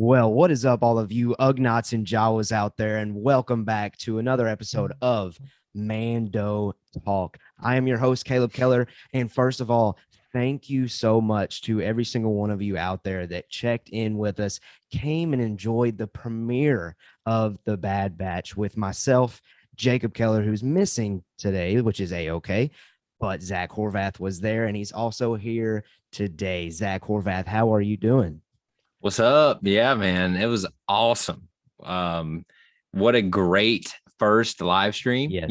Well, what is up, all of you Ugnots and Jawas out there, and welcome back to another episode of Mando Talk. I am your host, Caleb Keller, and first of all, thank you so much to every single one of you out there that checked in with us, came and enjoyed the premiere of The Bad Batch with myself, Jacob Keller, who's missing today, which is A-okay, but Zach Horvath was there, and he's also here today. Zach Horvath, how are you doing? What's up? Yeah, man. It was awesome. Um, what a great first live stream, Yes.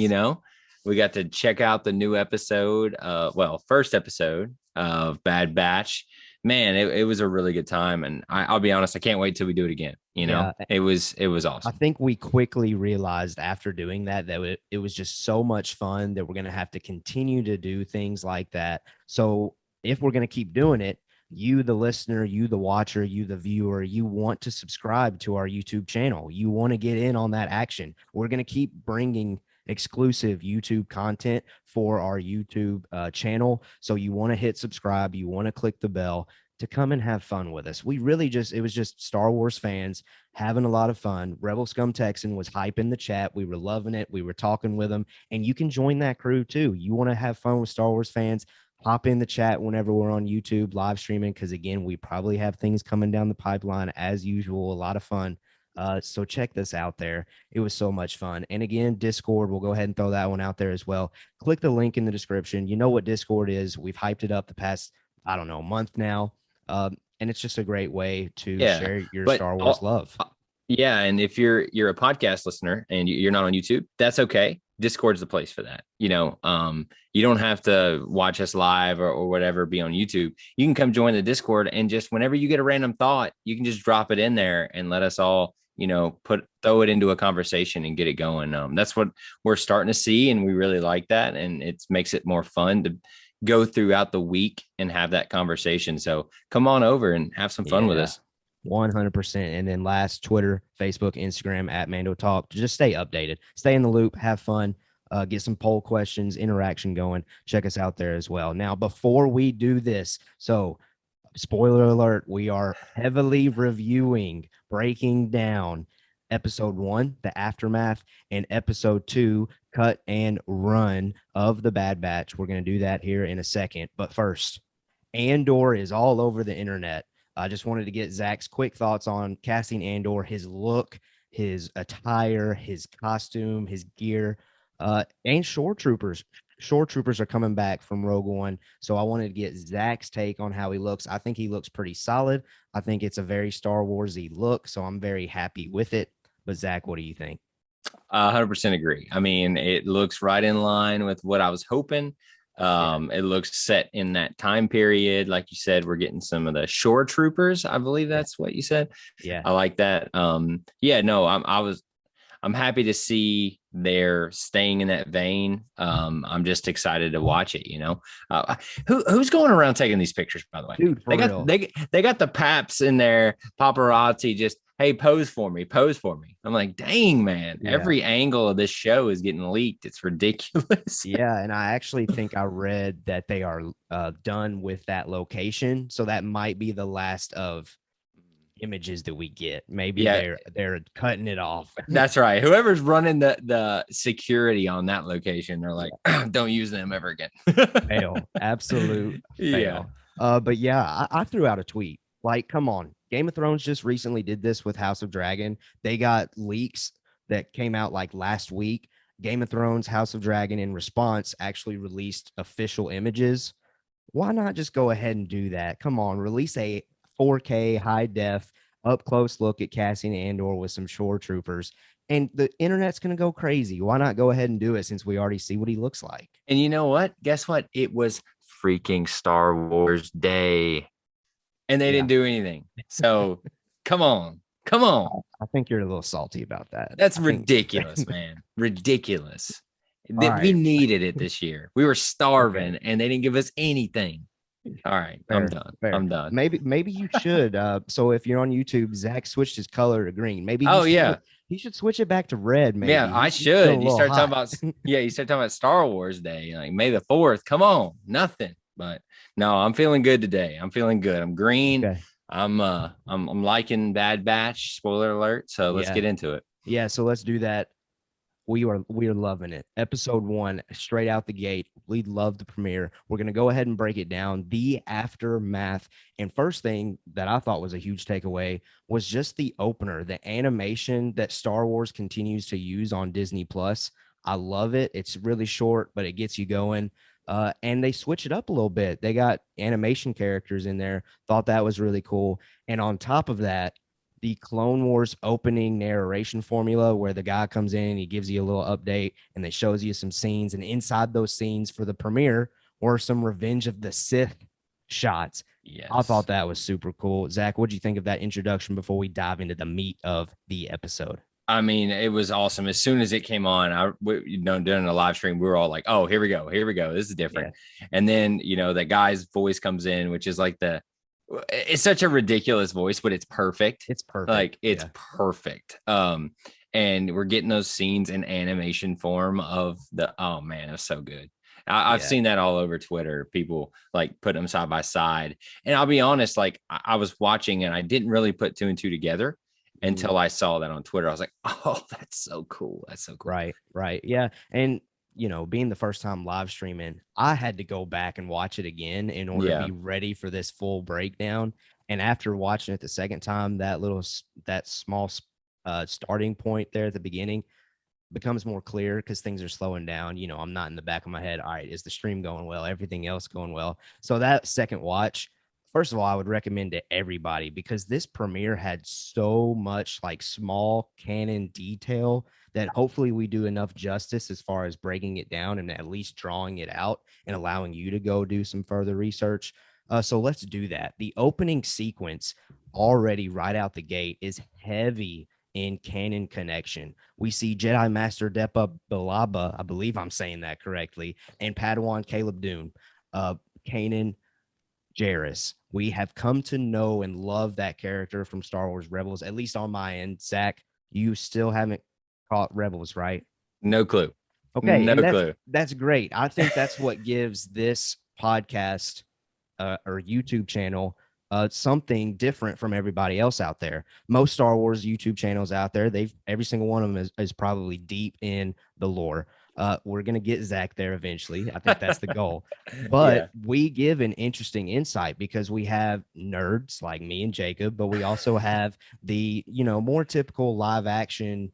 We got to check out the new episode, first episode of Bad Batch. Man, it was a really good time. And I'll be honest, I can't wait till we do it again. Yeah, It was I awesome. think we quickly realized after doing that it was just so much fun that we're going to have to continue to do things like that. So if we're going to keep doing it, you, the listener, you, the watcher, you, the viewer, you want to subscribe to our YouTube channel. You want to get in on that action. We're going to keep bringing exclusive YouTube content for our YouTube channel. So you want to hit subscribe, you want to click the bell to come and have fun with us. It was just Star Wars fans having a lot of fun. Rebel Scum Texan was hyping the chat. We were loving it. We were talking with them, and you can join that crew too. You want to have fun with Star Wars fans? Hop in the chat whenever we're on YouTube live streaming, because again, we probably have things coming down the pipeline as usual. A lot of fun. So check this out there. It was so much fun. And again, Discord, we'll go ahead and throw that one out there as well. Click the link in the description. You know what Discord is. We've hyped it up the past, I don't know, month now. And it's just a great way to Yeah. share your But Star Wars love. yeah, and if you're a podcast listener and you're not on YouTube, that's okay. Discord's the place for that. You don't have to watch us live or whatever, be on YouTube. You can come join the Discord, and just whenever you get a random thought, you can just drop it in there and let us all, throw it into a conversation and get it going. That's what we're starting to see, and we really like that, and it makes it more fun to go throughout the week and have that conversation. So come on over and have some fun with Yeah. us. 100%. And then last, Twitter, Facebook, Instagram at Mando Talk. Just stay updated, stay in the loop, have fun, get some poll questions, interaction going. Check us out there as well. Now, before we do this, so spoiler alert, we are heavily reviewing, breaking down episode 1, The Aftermath, and episode 2, Cut and Run of The Bad Batch. We're going to do that here in a second. But first, Andor is all over the internet. I just wanted to get Zach's quick thoughts on casting Andor, his look, his attire, his costume, his gear, and Shore Troopers. Shore Troopers are coming back from Rogue One. So I wanted to get Zach's take on how he looks. I think he looks pretty solid. I think it's a very Star Warsy look. So I'm very happy with it. But Zach, what do you think? 100% agree. I mean, it looks right in line with what I was hoping. It looks set in that time period. Like you said, we're getting some of the shore troopers. I believe Yeah. that's what you said. Yeah. I like that. Yeah, no, I'm happy to see they're staying in that vein. I'm just excited to watch it. Who's going around taking these pictures? By the way, Dude, for they got real. they got the paps in there, paparazzi. Just hey, pose for me, pose for me. I'm like, dang man, Yeah. every angle of this show is getting leaked. It's ridiculous. Yeah, and I actually think I read that they are done with that location, so that might be the last of images that we get. Maybe Yeah, they're cutting it off. that's right. Whoever's running the security on that location, they're like, don't use them ever again. Fail, absolute Yeah. fail. But yeah, I threw out a tweet. Like, come on, Game of Thrones just recently did this with House of Dragon. They got leaks that came out like last week. Game of Thrones, House of Dragon, in response, actually released official images. Why not just go ahead and do that? Come on, release a 4K high def up close look at Cassian Andor with some shore troopers, and the internet's going to go crazy. Why not go ahead and do it since we already see what he looks like? And you know what? Guess what? It was freaking Star Wars Day, and they Yeah, didn't do anything. So come on. Come on. I think you're a little salty about that. That's I think. ridiculous, man. Ridiculous. All We right. needed it this year. We were Okay. starving and they didn't give us anything. All right. I'm Fair, done. fair. I'm done. Maybe you should. So if you're on YouTube, Zach switched his color to green. Maybe Oh, yeah. he should switch it back to red. Yeah, Maybe I he's still a should. You little start talking hot. about you start talking about Star Wars Day, like May the 4th. Come on, nothing. But no, I'm feeling good today. I'm feeling good. I'm green. Okay. I'm liking Bad Batch. Spoiler alert. So let's Yeah. get into it. Yeah. So let's do that. We are loving it. Episode 1, straight out the gate. We love the premiere. We're gonna go ahead and break it down. The aftermath. And first thing that I thought was a huge takeaway was just the opener, the animation that Star Wars continues to use on Disney Plus. I love it. It's really short, but it gets you going. And they switch it up a little bit. They got animation characters in there. Thought that was really cool. And on top of that, the Clone Wars opening narration formula where the guy comes in and he gives you a little update and they shows you some scenes, and inside those scenes for the premiere were some Revenge of the Sith shots. I thought Yes. that was super cool. Zach, what do you think of that introduction before we dive into the meat of the episode? I mean, it was awesome. As soon as it came on, during the live stream, we were all like, "Oh, here we go, here we go. This is different." Yeah, And then, that guy's voice comes in, which is like it's such a ridiculous voice, but it's perfect. it's perfect. Like it's Yeah, perfect. And we're getting those scenes in animation form of oh man, it's so good. I've yeah. seen that all over Twitter. People like put them side by side. And I'll be honest, like I was watching and I didn't really put two and two together Mhm. until I saw that on Twitter. I was like, oh, that's so cool. That's so cool. Right, right. Yeah. And being the first time live streaming, I had to go back and watch it again in order to Yeah. be ready for this full breakdown. And after watching it the second time, that small starting point there at the beginning becomes more clear because things are slowing down. I'm not in the back of my head. All right, is the stream going well? Everything else going well? So that second watch, first of all, I would recommend to everybody because this premiere had so much like small canon detail that hopefully we do enough justice as far as breaking it down and at least drawing it out and allowing you to go do some further research. So let's do that. The opening sequence already right out the gate is heavy in canon connection. We see Jedi Master Depa Balaba, I believe I'm saying that correctly, and Padawan Caleb Dune, Kanan Jarrus. We have come to know and love that character from Star Wars Rebels, at least on my end. Zach, you still haven't caught Rebels, right? No clue. Okay, No and that's clue. that's great. I think that's what gives this podcast or YouTube channel something different from everybody else out there. Most Star Wars YouTube channels out there, every single one of them is probably deep in the lore. We're gonna get Zach there eventually. I think that's the goal. But Yeah. we give an interesting insight because we have nerds like me and Jacob, but we also have the more typical live action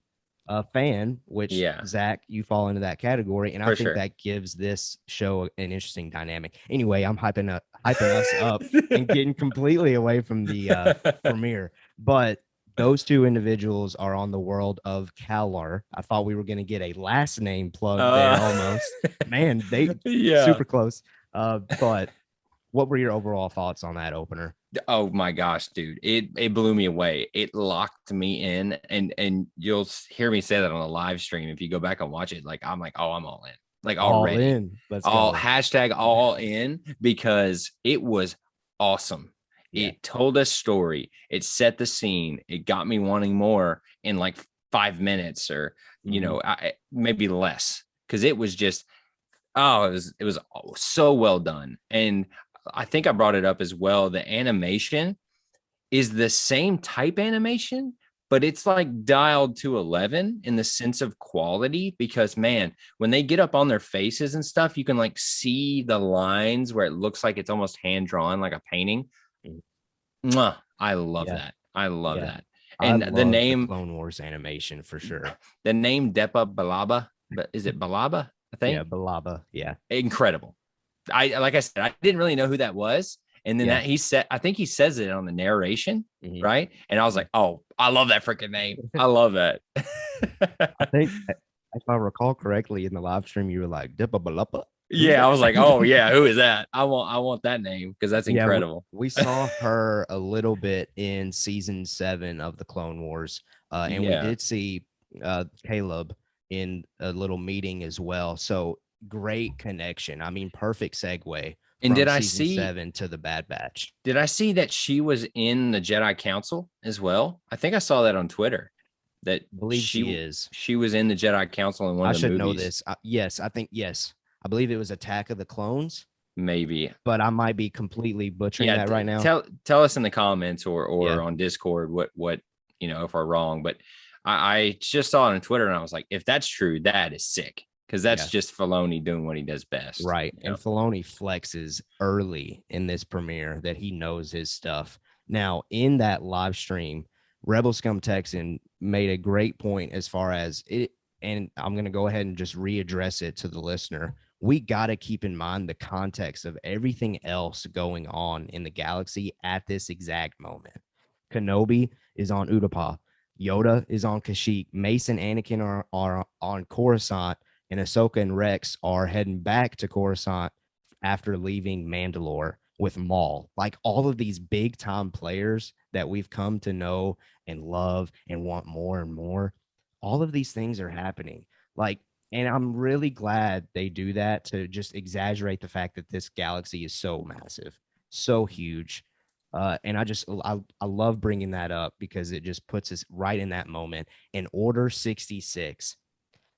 fan, which Yeah. Zach, you fall into that category, and I For think sure. that gives this show an interesting dynamic. Anyway, I'm hyping us up and getting completely away from the premiere, but those two individuals are on the world of Kalar. I thought we were going to get a last name plug there uh, almost. Man, they yeah. super close. But what were your overall thoughts on that opener? Oh my gosh, dude. It blew me away. It locked me in. And you'll hear me say that on a live stream. If you go back and watch it, like I'm like, oh, I'm all in. Like All already. in. Let's All go. hashtag all in because it was awesome. Yeah. It told a story. It set the scene. It got me wanting more in like 5 minutes or Mhm. maybe less. Cause it was just it was so well done. And I think I brought it up as well. The animation is the same type animation, but it's like dialed to 11 in the sense of quality because man, when they get up on their faces and stuff, you can like see the lines where it looks like it's almost hand drawn like a painting. Mhm. Mwah, I love Yeah. that. I love Yeah. that. I And the love the name, Clone Wars animation for sure. the name Depa Balaba, but is it Balaba? I Yeah, think Balaba. Yeah. incredible. I like I said, I didn't really know who that was. And then Yeah. that he said, I think he says it on the narration, Mhm. right? And I was Mhm. like, oh, I love that freaking name. I love that. I think if I recall correctly in the live stream, you were like, Dippa Baluppa. Who's Yeah, I that? was like, oh yeah, who is that? I want that name because that's Yeah, incredible. we saw her a little bit in season 7 of the Clone Wars. And we Yeah. did see Caleb in a little meeting as well. So great connection. I mean, perfect segue And from season 7 to the Bad Batch. did I see that she was in the Jedi Council as well? I think I saw that on Twitter that I believe she she is. she was in the Jedi Council in one I of the should know movies. this. Yes, I think yes. I believe it was Attack of the Clones. maybe. but I might be completely butchering Yeah, that right now. tell us in the comments or Yeah. on Discord what if we're wrong. But I just saw it on Twitter and I was like, if that's true, that is sick, because that's Yeah. just Filoni doing what he does best. Right. And Filoni flexes early in this premiere that he knows his stuff. Now, in that live stream, Rebel Scum Texan made a great point as far as it, and I'm going to go ahead and just readdress it to the listener. We got to keep in mind the context of everything else going on in the galaxy at this exact moment. Kenobi is on Utapau. Yoda is on Kashyyyk. Mace and Anakin are on Coruscant, and Ahsoka and Rex are heading back to Coruscant after leaving Mandalore with Maul. Like all of these big time players that we've come to know and love and want more and more, all of these things are happening. Like, and I'm really glad they do that to just exaggerate the fact that this galaxy is so massive, so huge. And I love bringing that up because it just puts us right in that moment. In Order 66,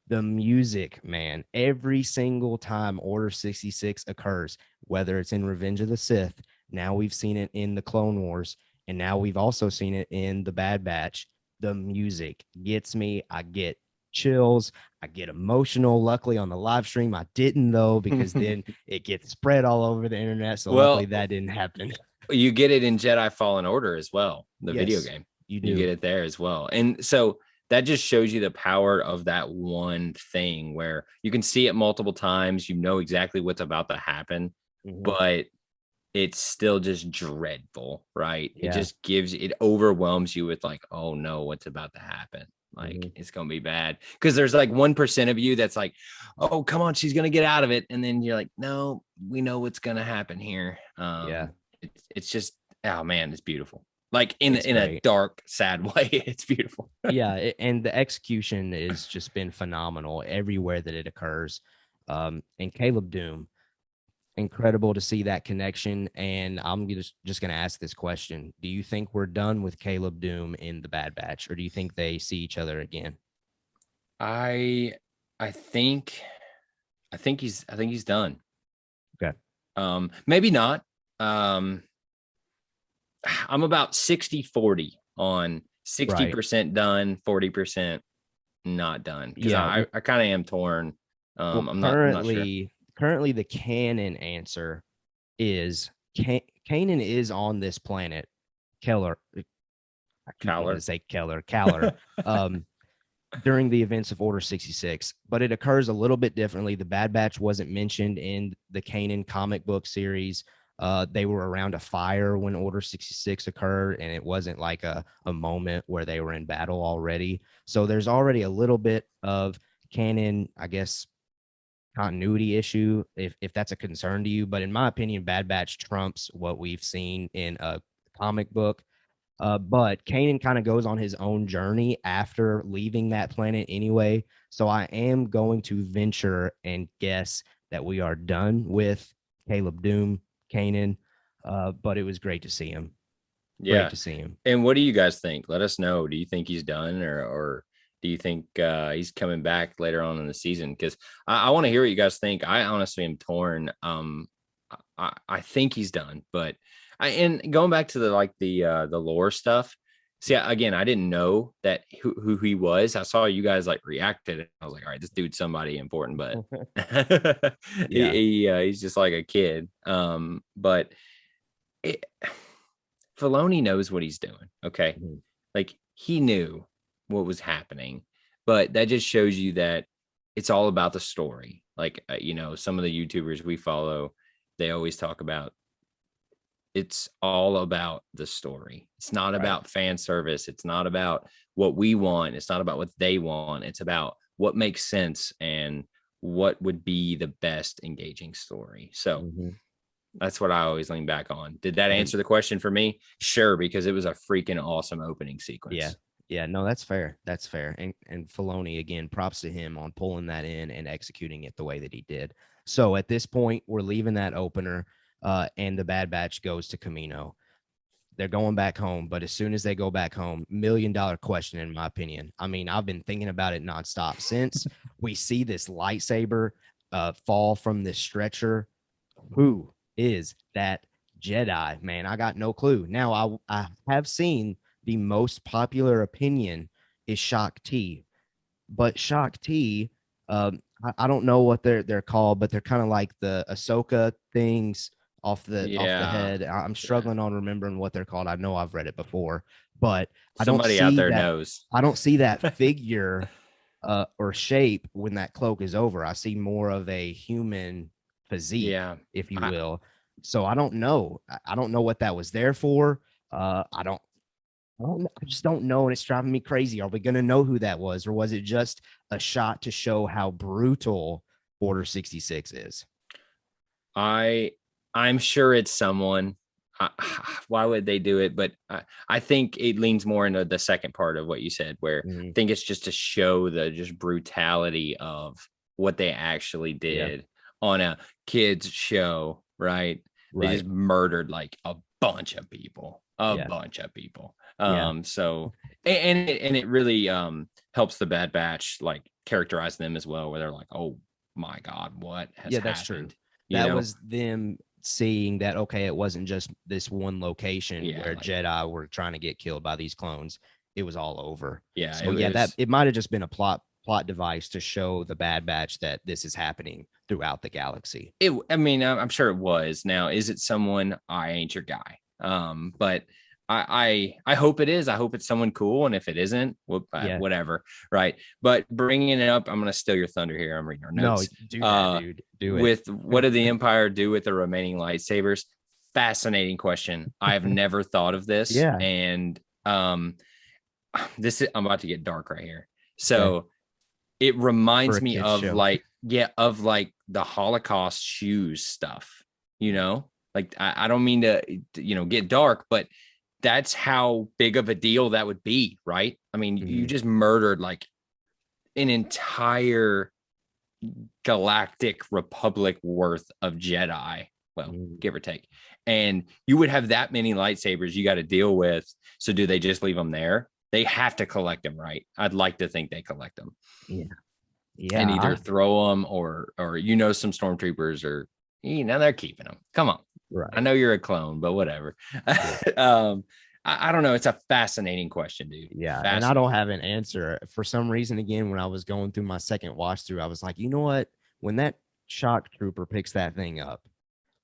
the music, man, every single time Order 66 occurs, whether it's in Revenge of the Sith, now we've seen it in the Clone Wars, and now we've also seen it in the Bad Batch. The music gets me. I get chills. I get emotional. Luckily, on the live stream, I didn't, though, because then it gets spread all over the internet. So luckily Well, that didn't happen. you get it in Jedi Fallen Order as well, the video Yes, game. you You do. get it there as well. And so that just shows you the power of that one thing where you can see it multiple times, you know exactly what's about to happen, but it's still just dreadful, right? It Yeah. just it overwhelms you with like, oh no, what's about to happen? Like it's gonna be bad. Because there's like 1% of you that's like, oh, come on, she's gonna get out of it. And then you're like, no, we know what's gonna happen here. Yeah. It's just, oh man, it's beautiful. Like in It's a great. dark, sad way. It's beautiful. Yeah, and the execution has just been phenomenal everywhere that it occurs. And Caleb Doom, incredible to see that connection. And I'm just going to ask this question: do you think we're done with Caleb Doom in the Bad Batch, or do you think they see each other again? I think he's done. Okay. Maybe not. I'm about 60-40 on 60% done, 40% not done. Because Yeah. I kind of am torn. Well, I'm not sure. currently the canon answer is Kanan is on this planet. Keller, I keep wanting to say Keller, during the events of Order 66, but it occurs a little bit differently. The Bad Batch wasn't mentioned in the Kanan comic book series. They were around a fire when Order 66 occurred, and it wasn't like a moment where they were in battle already. So there's already a little bit of canon, I guess, continuity issue if that's a concern to you. But in my opinion, Bad Batch trumps what we've seen in a comic book. But Kanan kind of goes on his own journey after leaving that planet anyway. So I am going to venture and guess that we are done with Caleb Doom, Kanan. But it was great to see him. Yeah. Great to see him. And what do you guys think? Let us know. Do you think he's done, or do you think he's coming back later on in the season? Because I want to hear what you guys think. I honestly am torn. I think he's done, but and going back to the lore stuff. See, again, I didn't know that who he was. I saw you guys like reacted. And I was like, all right, this dude's somebody important, but Yeah. he's just like a kid. But Filoni knows what he's doing. Okay. Mm-hmm. Like he knew what was happening, but that just shows you that it's all about the story. Like, some of the YouTubers we follow, they always talk about it's all about the story. It's not about fan service. It's not about what we want. It's not about what they want. It's about what makes sense and what would be the best engaging story. So that's what I always lean back on. Did that answer the question for me? Sure, because it was a freaking awesome opening sequence. Yeah. Yeah, no, that's fair. That's fair. And Filoni, again, props to him on pulling that in and executing it the way that he did. So at this point, we're leaving that opener, and the Bad Batch goes to Camino. They're going back home, but as soon as they go back home, $1 million question, in my opinion. I mean, I've been thinking about it nonstop since we see this lightsaber fall from this stretcher. Who is that Jedi? Man, I got no clue. Now, I have seen the most popular opinion is Shock T, but Shock T, I don't know what they're called, but they're kind of like the Ahsoka things off the Yeah. head. I'm Yeah. struggling on remembering what they're called. I know I've read it before, but Somebody out there knows. I don't see that figure or shape when that cloak is over. I see more of a human physique, Yeah. if you I, will. So I don't know. I don't know what that was there for. I just don't know, and it's driving me crazy. Are we going to know who that was, or was it just a shot to show how brutal Order 66 is? I'm sure it's someone. Why would they do it? But I think it leans more into the second part of what you said, where I think it's just to show the just brutality of what they actually did on a kids show, right? They just murdered like a bunch of people, bunch of people. So and it really helps the Bad Batch like characterize them as well, where they're like, oh my God, what has happened? That's true. That was them seeing that, okay, it wasn't just this one location where like, Jedi were trying to get killed by these clones. It was all over. Yeah. So it might have just been a plot device to show the Bad Batch that this is happening throughout the galaxy. I'm sure it was. Now, is it someone? I ain't your guy. But I hope it is. I hope it's someone cool. And if it isn't, whatever. Right. But bringing it up, I'm going to steal your thunder here. I'm reading our notes. No, do that, dude. Do it. With what did the Empire do with the remaining lightsabers? Fascinating question. I have never thought of this. Yeah. And I'm about to get dark right here. So it reminds me of show. of the Holocaust shoes stuff, like I don't mean to, get dark, but that's how big of a deal that would be, right? I mean, you just murdered like an entire galactic republic worth of Jedi, well, give or take. And you would have that many lightsabers you got to deal with. So do they just leave them there? They have to collect them, right? I'd like to think they collect them. Yeah. And either throw them or some stormtroopers or they're keeping them. Come on. Right. I know you're a clone, but whatever. I don't know. It's a fascinating question, dude. Yeah. And I don't have an answer. For some reason, again, when I was going through my second watch through, I was like, you know what? When that shock trooper picks that thing up,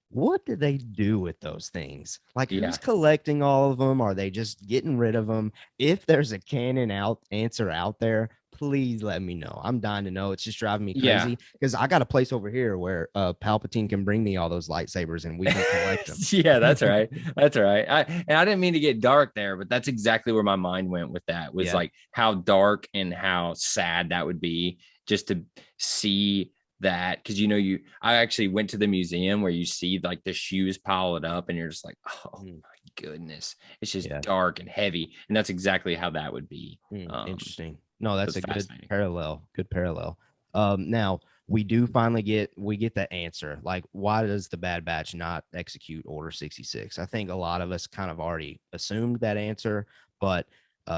what did they do with those things? Like, who's collecting all of them? Are they just getting rid of them? If there's a canon answer out there, please let me know. I'm dying to know. It's just driving me crazy because I got a place over here where Palpatine can bring me all those lightsabers and we can collect them. Yeah, that's right. That's right. I didn't mean to get dark there, but that's exactly where my mind went with that. Was like how dark and how sad that would be just to see that, because I actually went to the museum where you see like the shoes piled up and you're just like, oh my goodness, it's just dark and heavy, and that's exactly how that would be. Interesting. No, that's a good parallel. Now we do finally get the answer, like, why does the Bad Batch not execute Order 66? I think a lot of us kind of already assumed that answer, but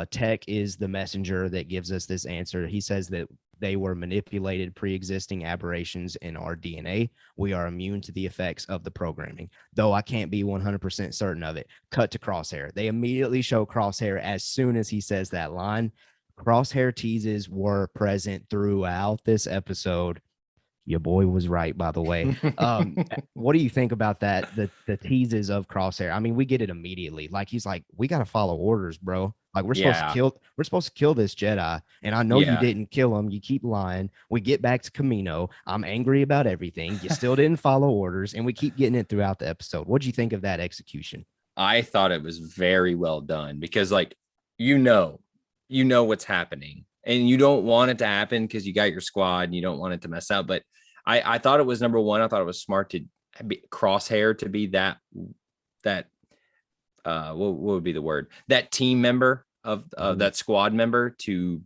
Tech is the messenger that gives us this answer. He says that they were manipulated pre-existing aberrations in our DNA. We are immune to the effects of the programming, though I can't be 100% certain of it. Cut to Crosshair. They immediately show Crosshair as soon as he says that line. Crosshair teases were present throughout this episode. Your boy was right, by the way. What do you think about that? The teases of Crosshair. I mean, we get it immediately. Like, he's like, we got to follow orders, bro. Like, we're supposed to kill this Jedi. And I know you didn't kill him. You keep lying. We get back to Camino. I'm angry about everything. You still didn't follow orders. And we keep getting it throughout the episode. What do you think of that execution? I thought it was very well done because, like, what's happening and you don't want it to happen because you got your squad and you don't want it to mess up. But I thought it was, number one, I thought it was smart to be Crosshair to be that what would be the word, that team member of that squad member to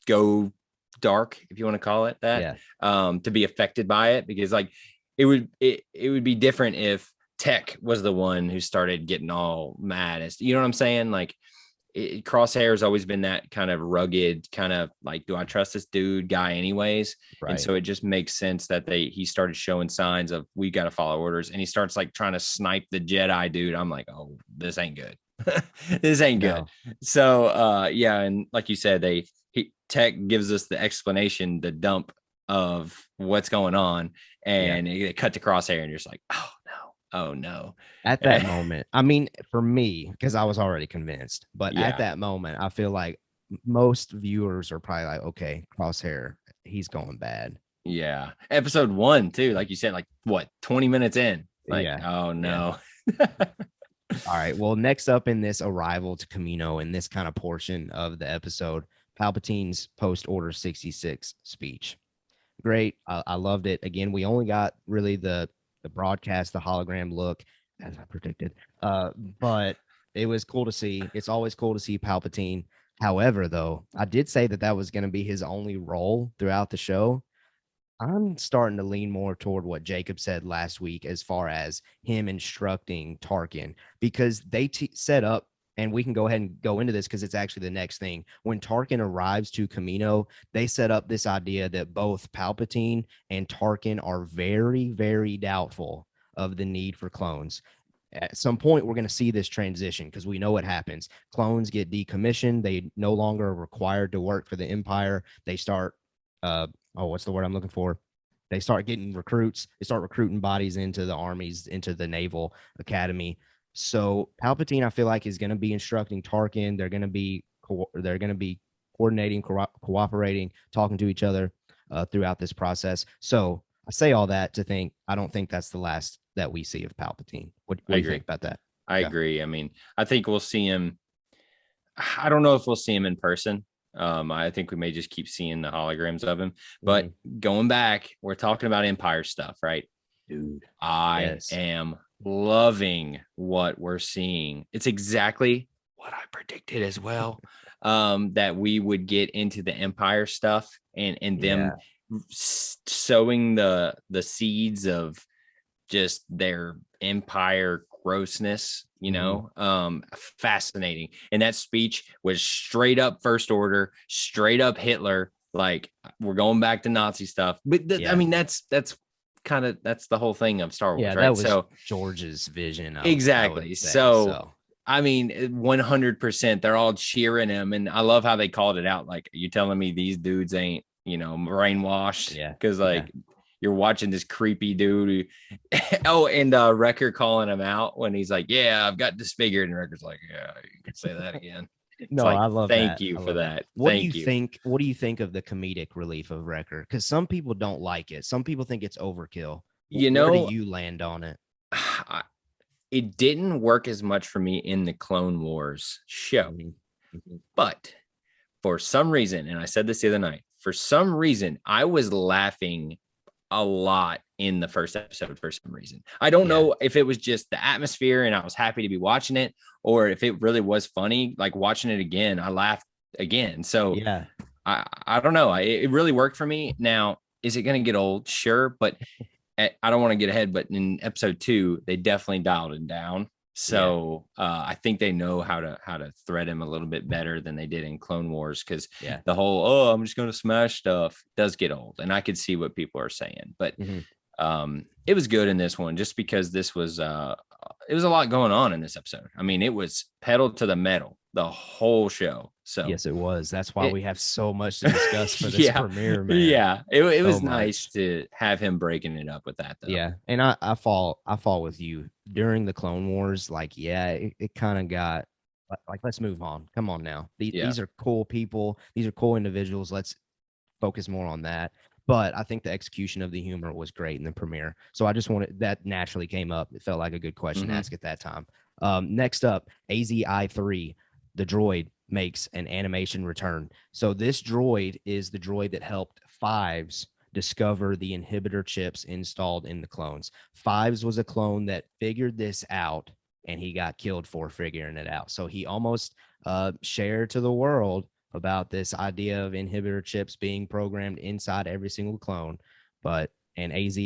go dark, if you want to call it that, to be affected by it, because like it would be different if Tech was the one who started getting all mad, you know what I'm saying? Like, Crosshair has always been that kind of rugged, kind of like, do I trust this dude guy anyways? And Right. so it just makes sense that he started showing signs of, we got to follow orders, and he starts like trying to snipe the Jedi dude. I'm like, oh, this ain't good. This ain't good. No. So yeah, and like you said, Tech gives us the explanation, the dump of what's going on, Yeah. and they cut to Crosshair, and you're just like, oh no, oh no. At that moment, I mean, for me, because I was already convinced, but at Yeah. that moment, I feel like most viewers are probably like, okay, Crosshair, he's going bad. Yeah. Episode 1 too, like you said, like what, 20 minutes in. Like, Yeah. oh Yeah. no. All right. Well, next up in this arrival to Camino, in this kind of portion of the episode, Palpatine's post Order 66 speech. Great. I loved it. Again, we only got really the broadcast, the hologram look, as I predicted. But it was cool to see. It's always cool to see Palpatine. However, though, I did say that that was going to be his only role throughout the show. I'm starting to lean more toward what Jacob said last week as far as him instructing Tarkin, because they set up, and we can go ahead and go into this because it's actually the next thing. When Tarkin arrives to Camino, they set up this idea that both Palpatine and Tarkin are very, very doubtful of the need for clones. At some point, we're going to see this transition because we know what happens. Clones get decommissioned. They no longer are required to work for the Empire. They start what's the word I'm looking for? They start getting recruits. They start recruiting bodies into the armies, into the naval academy. So Palpatine, I feel like, is going to be instructing Tarkin. They're going to be coordinating, cooperating, talking to each other throughout this process. So I say all that to think I don't think that's the last that we see of Palpatine. What I do you think agree. about that? I Yeah. agree. I mean, I think we'll see him. I don't know if we'll see him in person. I think we may just keep seeing the holograms of him. But Mhm. going back, we're talking about Empire stuff, right? Dude. I Yes. am loving what we're seeing. It's exactly what I predicted as well. That we would get into the Empire stuff, and them Yeah. sowing the seeds of just their Empire grossness, Mhm. fascinating. And that speech was straight up First Order, straight up Hitler. Like, we're going back to Nazi stuff. But I Yeah. mean, that's that's the whole thing of Star Wars, Yeah, right? that was So George's vision, I would exactly. say. So So I mean, 100%, they're all cheering him. And I love how they called it out. Like, you telling me these dudes ain't, brainwashed? yeah, Because, yeah. like, you're watching this creepy dude. Oh, and Wrecker calling him out when he's like, yeah, I've got disfigured. And Wrecker's like, yeah, you can say that again. It's No, like, I love thank that. you I for love that. that. What do you Thank you. think? What do you think of the comedic relief of Wrecker? Because some people don't like it. Some people think it's overkill. You Where do know, you land on it? it didn't work as much for me in the Clone Wars show. Mhm, mhm. But for some reason, and I said this the other night, for some reason, I was laughing a lot in the first episode for some reason. I don't Yeah, know if it was just the atmosphere and I was happy to be watching it, or if it really was funny. Like, watching it again, I laughed again. So yeah, I don't know. It really worked for me. Now, is it going to get old? Sure, but I don't want to get ahead. But in episode 2, they definitely dialed it down. yeah. So I think they know how to thread him a little bit better than they did in Clone Wars, because Yeah. the whole I'm just going to smash stuff does get old, and I could see what people are saying. But Mhm. it was good in this one, just because this was it was a lot going on in this episode. I mean, it was pedal to the metal the whole show. So Yes, it was. That's why it we have so much to discuss for this yeah, premiere, man. yeah, it So was nice much. to have him breaking it up with that, though. Yeah, and I fall with you during the Clone Wars. Like, yeah, it kind of got like, let's move on. Come on now. Yeah. These are cool people. These are cool individuals. Let's focus more on that. But I think the execution of the humor was great in the premiere. So I just wanted that naturally came up. It felt like a good question to Hmm. ask at that time. Next up, AZI-3, the droid makes an animation return. So this droid is the droid that helped Fives discover the inhibitor chips installed in the clones. Fives was a clone that figured this out, and he got killed for figuring it out. So he almost shared to the world about this idea of inhibitor chips being programmed inside every single clone. But and AZ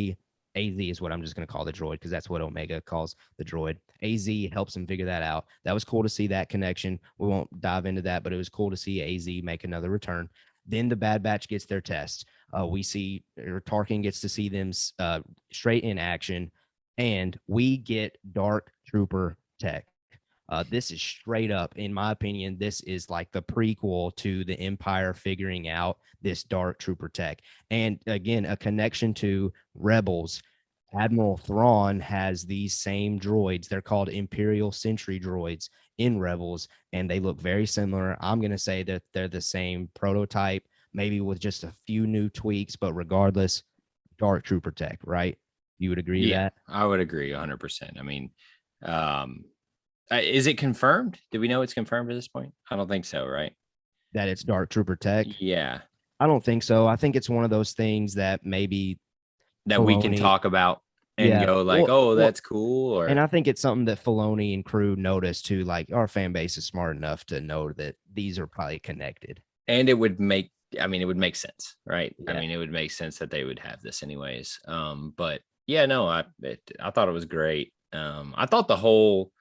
AZ is what I'm just going to call the droid because that's what Omega calls the droid. AZ helps him figure that out. That was cool to see that connection. We won't dive into that, but it was cool to see AZ make another return. Then the Bad Batch gets their test. We see, or Tarkin gets to see them straight in action, and we get Dark Trooper tech. This is straight up, in my opinion, this is like the prequel to the Empire figuring out this Dark Trooper tech. And again, a connection to Rebels. Admiral Thrawn has these same droids. They're called Imperial Sentry droids in Rebels, and they look very similar. I'm going to say that they're the same prototype, maybe with just a few new tweaks, but regardless, Dark Trooper tech, right? You would agree to that? I would agree 100%. I mean, is it confirmed? Do we know it's confirmed at this point? I don't think so, right? That it's Dark Trooper tech? Yeah. I don't think so. I think it's one of those things that maybe that we can talk about and go like, that's cool. Or, and I think it's something that Filoni and crew noticed too. Like, our fan base is smart enough to know that these are probably connected. And it would make sense, right? Yeah. I mean, it would make sense that they would have this anyways. But yeah, no, I thought it was great. I thought the whole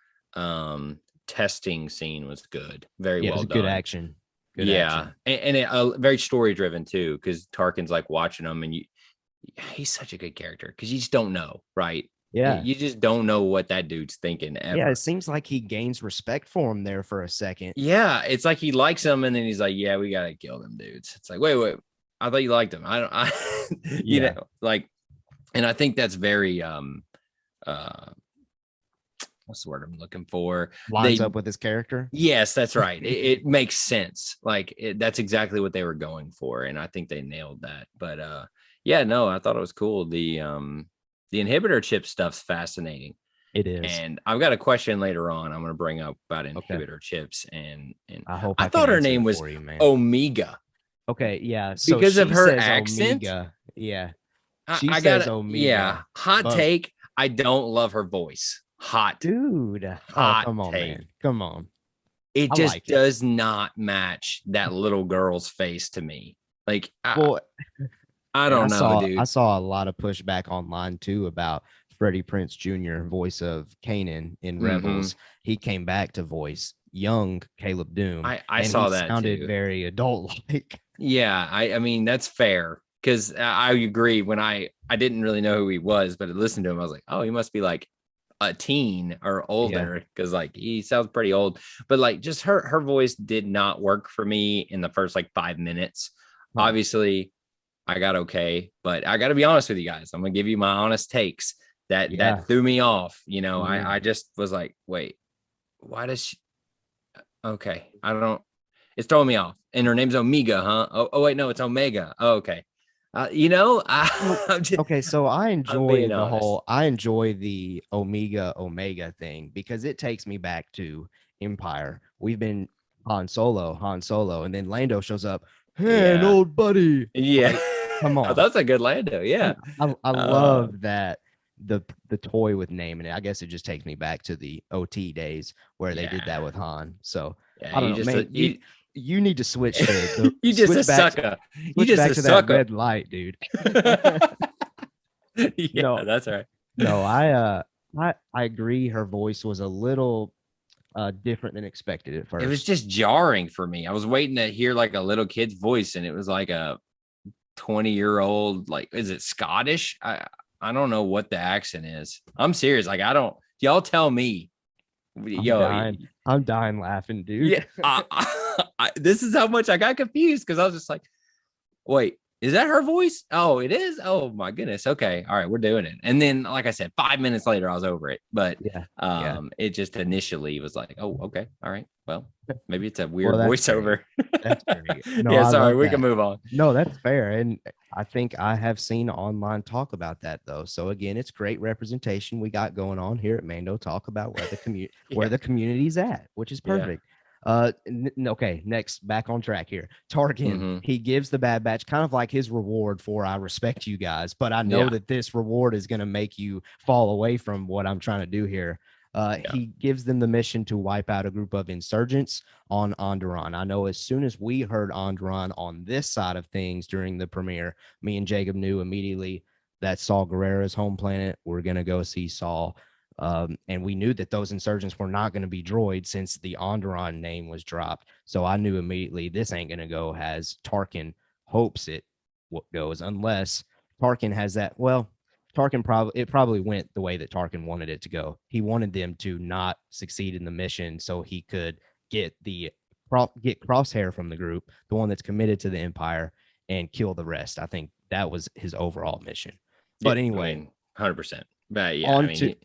testing scene was good. Very well done. Good action. Good action. And it very story driven too, because Tarkin's like watching them, and he's such a good character because you just don't know, right? Yeah, you just don't know what that dude's thinking ever. Yeah, it seems like he gains respect for him there for a second. Yeah, it's like he likes him, and then he's like, "Yeah, we gotta kill them dudes." It's like, wait, I thought you liked him. You know, like, and I think that's very what's the word I'm looking for? Lines up with his character. Yes, that's right. it makes sense. Like that's exactly what they were going for, and I think they nailed that. But yeah, no, I thought it was cool. The inhibitor chip stuff's fascinating. It is. And I've got a question later on I'm going to bring up about inhibitor chips, and I thought her name was Omega. Okay, yeah. So because of her accent. Omega. Yeah. She says Omega. Yeah. Hot take. I don't love her voice. Hot. Dude. Hot come on, take. Man. Come on. It just does not match that little girl's face to me. Like, I don't know, dude. I saw a lot of pushback online too about Freddie Prinze Jr., voice of Kanan in Rebels. He came back to voice young Caleb Doom. I saw that sounded very adult-like. Yeah, I mean, that's fair, because I agree. When I didn't really know who he was, but I listened to him, I was like, oh, he must be like a teen or older, because like he sounds pretty old. But like, just her voice did not work for me in the first like 5 minutes. Obviously, I got okay, but I got to be honest with you guys. I'm gonna give you my honest takes. That threw me off. You know, I just was like, wait, why does she? Okay, I don't. It's throwing me off. And her name's Omega, huh? Oh wait, no, it's Omega. Oh, okay. You know, okay. So I enjoy the whole. I enjoy the Omega thing because it takes me back to Empire. We've been Han Solo, and then Lando shows up. Hey, an old buddy. Yeah. Like, come on. Oh, that's a good Lando. Yeah. I love that the toy with naming it. I guess it just takes me back to the OT days where they did that with Han. So I don't know, man. You need to switch to the you just a sucker. You just a sucker. That red light, dude. No, that's right. No, I agree. Her voice was a little different than expected at first. It was just jarring for me. I was waiting to hear like a little kid's voice, and it was like a 20-year-old. Like, is it Scottish? I don't know what the accent is. I'm serious. Like, I don't. Y'all tell me. I'm dying laughing, dude. Yeah, this is how much I got confused, because I was just like, wait, is that her voice? Oh, it is. Oh my goodness. Okay. All right. We're doing it. And then, like I said, 5 minutes later, I was over it. But it just initially was like, oh, okay. All right. Well, maybe it's a weird voiceover. That's great. No, yeah. Sorry. We can move on. No, that's fair. And I think I have seen online talk about that though. So again, it's great representation we got going on here at Mando. Talk about where the where the community's at, which is perfect. Okay, next, back on track here. Tarkin, he gives the Bad Batch kind of like his reward for I respect you guys, but I know that this reward is going to make you fall away from what I'm trying to do here. He gives them the mission to wipe out a group of insurgents on Onderon. I know as soon as we heard Onderon on this side of things during the premiere, me and Jacob knew immediately that's Saul Guerrera's home planet. We're going to go see Saul. And we knew that those insurgents were not going to be droids since the Onderon name was dropped. So I knew immediately this ain't going to go as Tarkin hopes it goes, unless Tarkin has that. Well, Tarkin probably went the way that Tarkin wanted it to go. He wanted them to not succeed in the mission so he could get Crosshair from the group, the one that's committed to the Empire, and kill the rest. I think that was his overall mission. Yeah, But anyway, I mean, 100%. But yeah, on I mean, to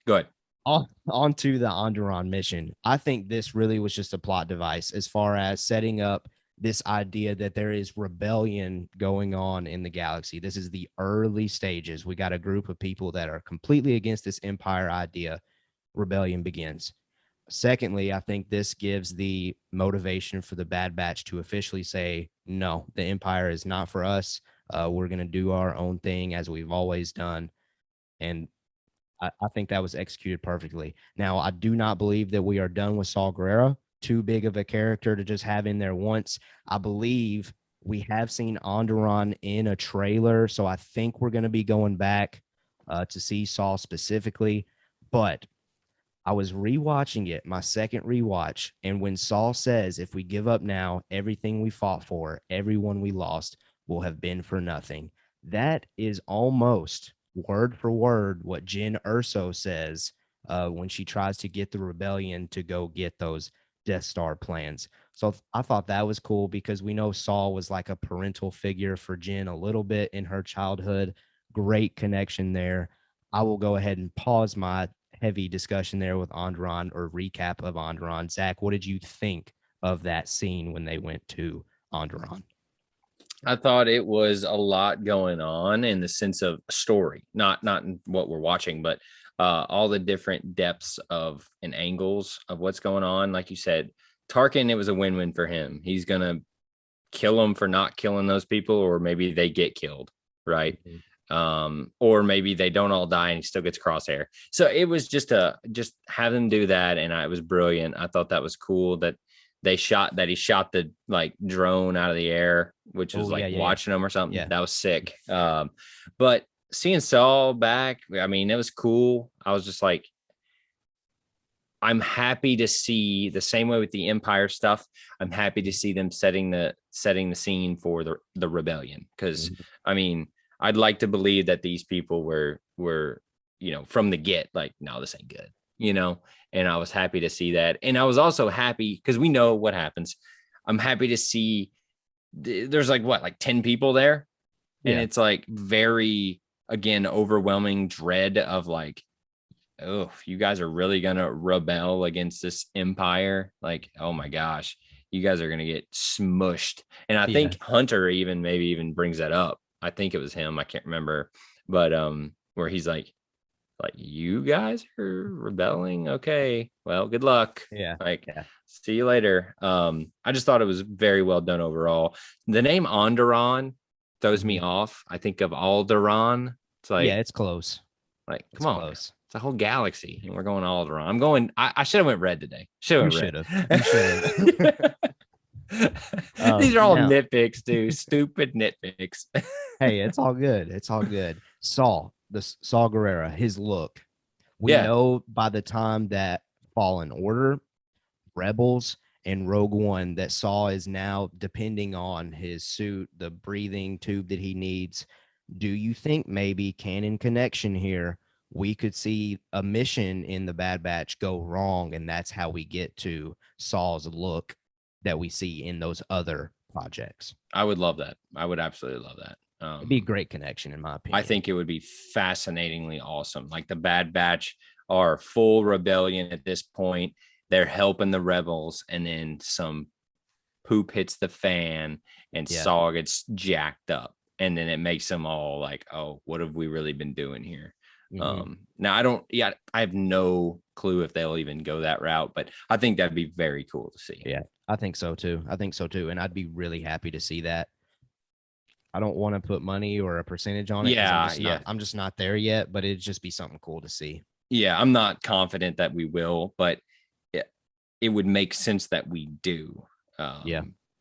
go ahead. on to the Onderon mission. I think this really was just a plot device as far as setting up this idea that there is rebellion going on in the galaxy. This is the early stages. We got a group of people that are completely against this empire idea. Rebellion begins. Secondly, I think this gives the motivation for the Bad Batch to officially say, no, the empire is not for us. We're going to do our own thing as we've always done. And I think that was executed perfectly. Now, I do not believe that we are done with Saul Guerrero. Too big of a character to just have in there once. I believe we have seen Onderon in a trailer, so I think we're going to be going back to see Saul specifically. But I was rewatching it, my second rewatch, and when Saul says, if we give up now, everything we fought for, everyone we lost, will have been for nothing. That is almost word for word what Jyn Erso says when she tries to get the rebellion to go get those Death Star plans. So I thought that was cool because we know Saul was like a parental figure for Jyn a little bit in her childhood. Great connection there. I will go ahead and pause my heavy discussion there with Onderon or recap of Onderon. Zach, what did you think of that scene when they went to Onderon? I thought it was a lot going on in the sense of story, not in what we're watching, but all the different depths of and angles of what's going on. Like you said, Tarkin, it was a win-win for him. He's gonna kill them for not killing those people, or maybe they get killed, right? Or maybe they don't all die and he still gets Crosshair. So it was just have them do that, and it was brilliant. I thought that was cool that he shot the like drone out of the air, which was watching them or something. Yeah. That was sick. But seeing Saul back, I mean, it was cool. I was just like, I'm happy to see the same way with the Empire stuff. I'm happy to see them setting the scene for the rebellion. Because I mean, I'd like to believe that these people were, from the get, like, no, this ain't good, and I was happy to see that. And I was also happy because we know what happens. I'm happy to see there's like 10 people there. And it's like very, again, overwhelming dread of like, oh, you guys are really going to rebel against this empire. Like, oh my gosh, you guys are going to get smushed. And I think Hunter even brings that up. I think it was him. I can't remember, but where he's like, you guys are rebelling. Okay, well, good luck. See you later. I just thought it was very well done overall. The name Onderon throws me off. I think of Alderaan. It's like, it's close. Like, come on, close. It's a whole galaxy, and we're going Alderaan. I should have went red today. You should have. These are all nitpicks, dude. Stupid nitpicks. Hey, it's all good. It's all good. Saul Guerrera, his look. We know by the time that Fallen Order, Rebels, and Rogue One that Saul is now depending on his suit, the breathing tube that he needs. Do you think maybe canon connection here? We could see a mission in the Bad Batch go wrong, and that's how we get to Saul's look that we see in those other projects. I would love that. I would absolutely love that. It'd be a great connection, in my opinion. I think it would be fascinatingly awesome. Like the Bad Batch are full rebellion at this point. They're helping the rebels, and then some poop hits the fan, and Saul gets jacked up, and then it makes them all like, "Oh, what have we really been doing here?" Now I have no clue if they'll even go that route, but I think that'd be very cool to see. Yeah, I think so too. And I'd be really happy to see that. I don't want to put money or a percentage on it. I'm just not there yet, but it'd just be something cool to see. Yeah, I'm not confident that we will, but it would make sense that we do.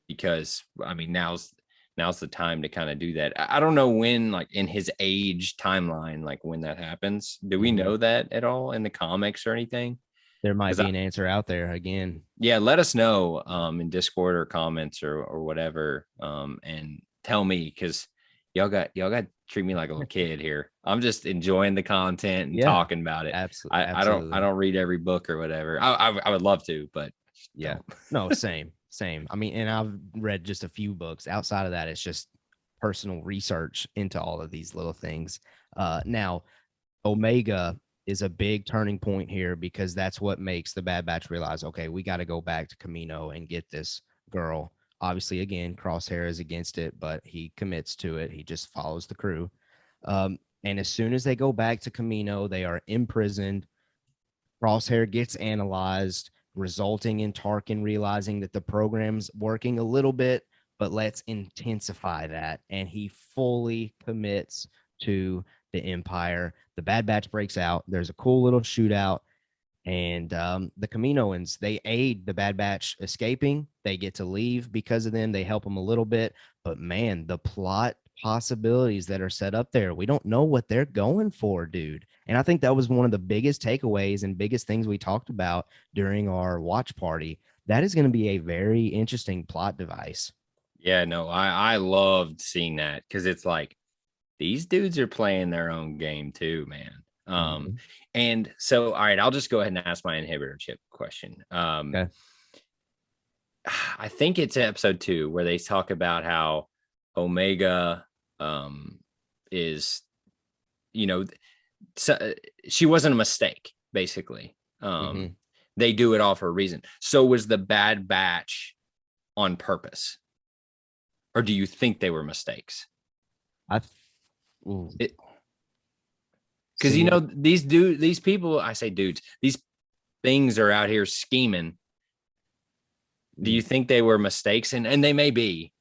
Because I mean, now's now's the time to kind of do that. I don't know when, like in his age timeline, like when that happens. Do we know that at all in the comics or anything? There might Because be an answer out there again. yeah, let us know in Discord or comments or whatever, and tell me, because y'all got to treat me like a little kid here. I'm just enjoying the content and Yeah, talking about it. absolutely, I absolutely. don't read every book or whatever. I would love to, but Yeah. don't. No, same. I mean, and I've read just a few books. Outside of that, it's just personal research into all of these little things. Now, Omega is a big turning point here because that's what makes the Bad Batch realize, okay, we got to go back to Camino and get this girl. Obviously, again, Crosshair is against it, but he commits to it. He just follows the crew. And as soon as they go back to Camino, they are imprisoned. Crosshair gets analyzed, resulting in Tarkin realizing that the program's working a little bit, but let's intensify that. And he fully commits to the Empire. The Bad Batch breaks out. There's a cool little shootout. And the Kaminoans, they aid the Bad Batch escaping. They get to leave because of them. They help them a little bit. But man, the plot possibilities that are set up there, we don't know what they're going for, dude. And I think that was one of the biggest takeaways and biggest things we talked about during our watch party. That is going to be a very interesting plot device. Yeah, no, I loved seeing that, because it's like these dudes are playing their own game too, man. Mm-hmm. And so, all right, I'll just go ahead and ask my inhibitor chip question. Okay. I think it's episode 2 where they talk about how Omega is, you know, so, she wasn't a mistake, basically. Mm-hmm. They do it all for a reason. So was the Bad Batch on purpose, or do you think they were mistakes? I Because see. these people, I say dudes, these things are out here scheming. Do you think they were mistakes? And they may be.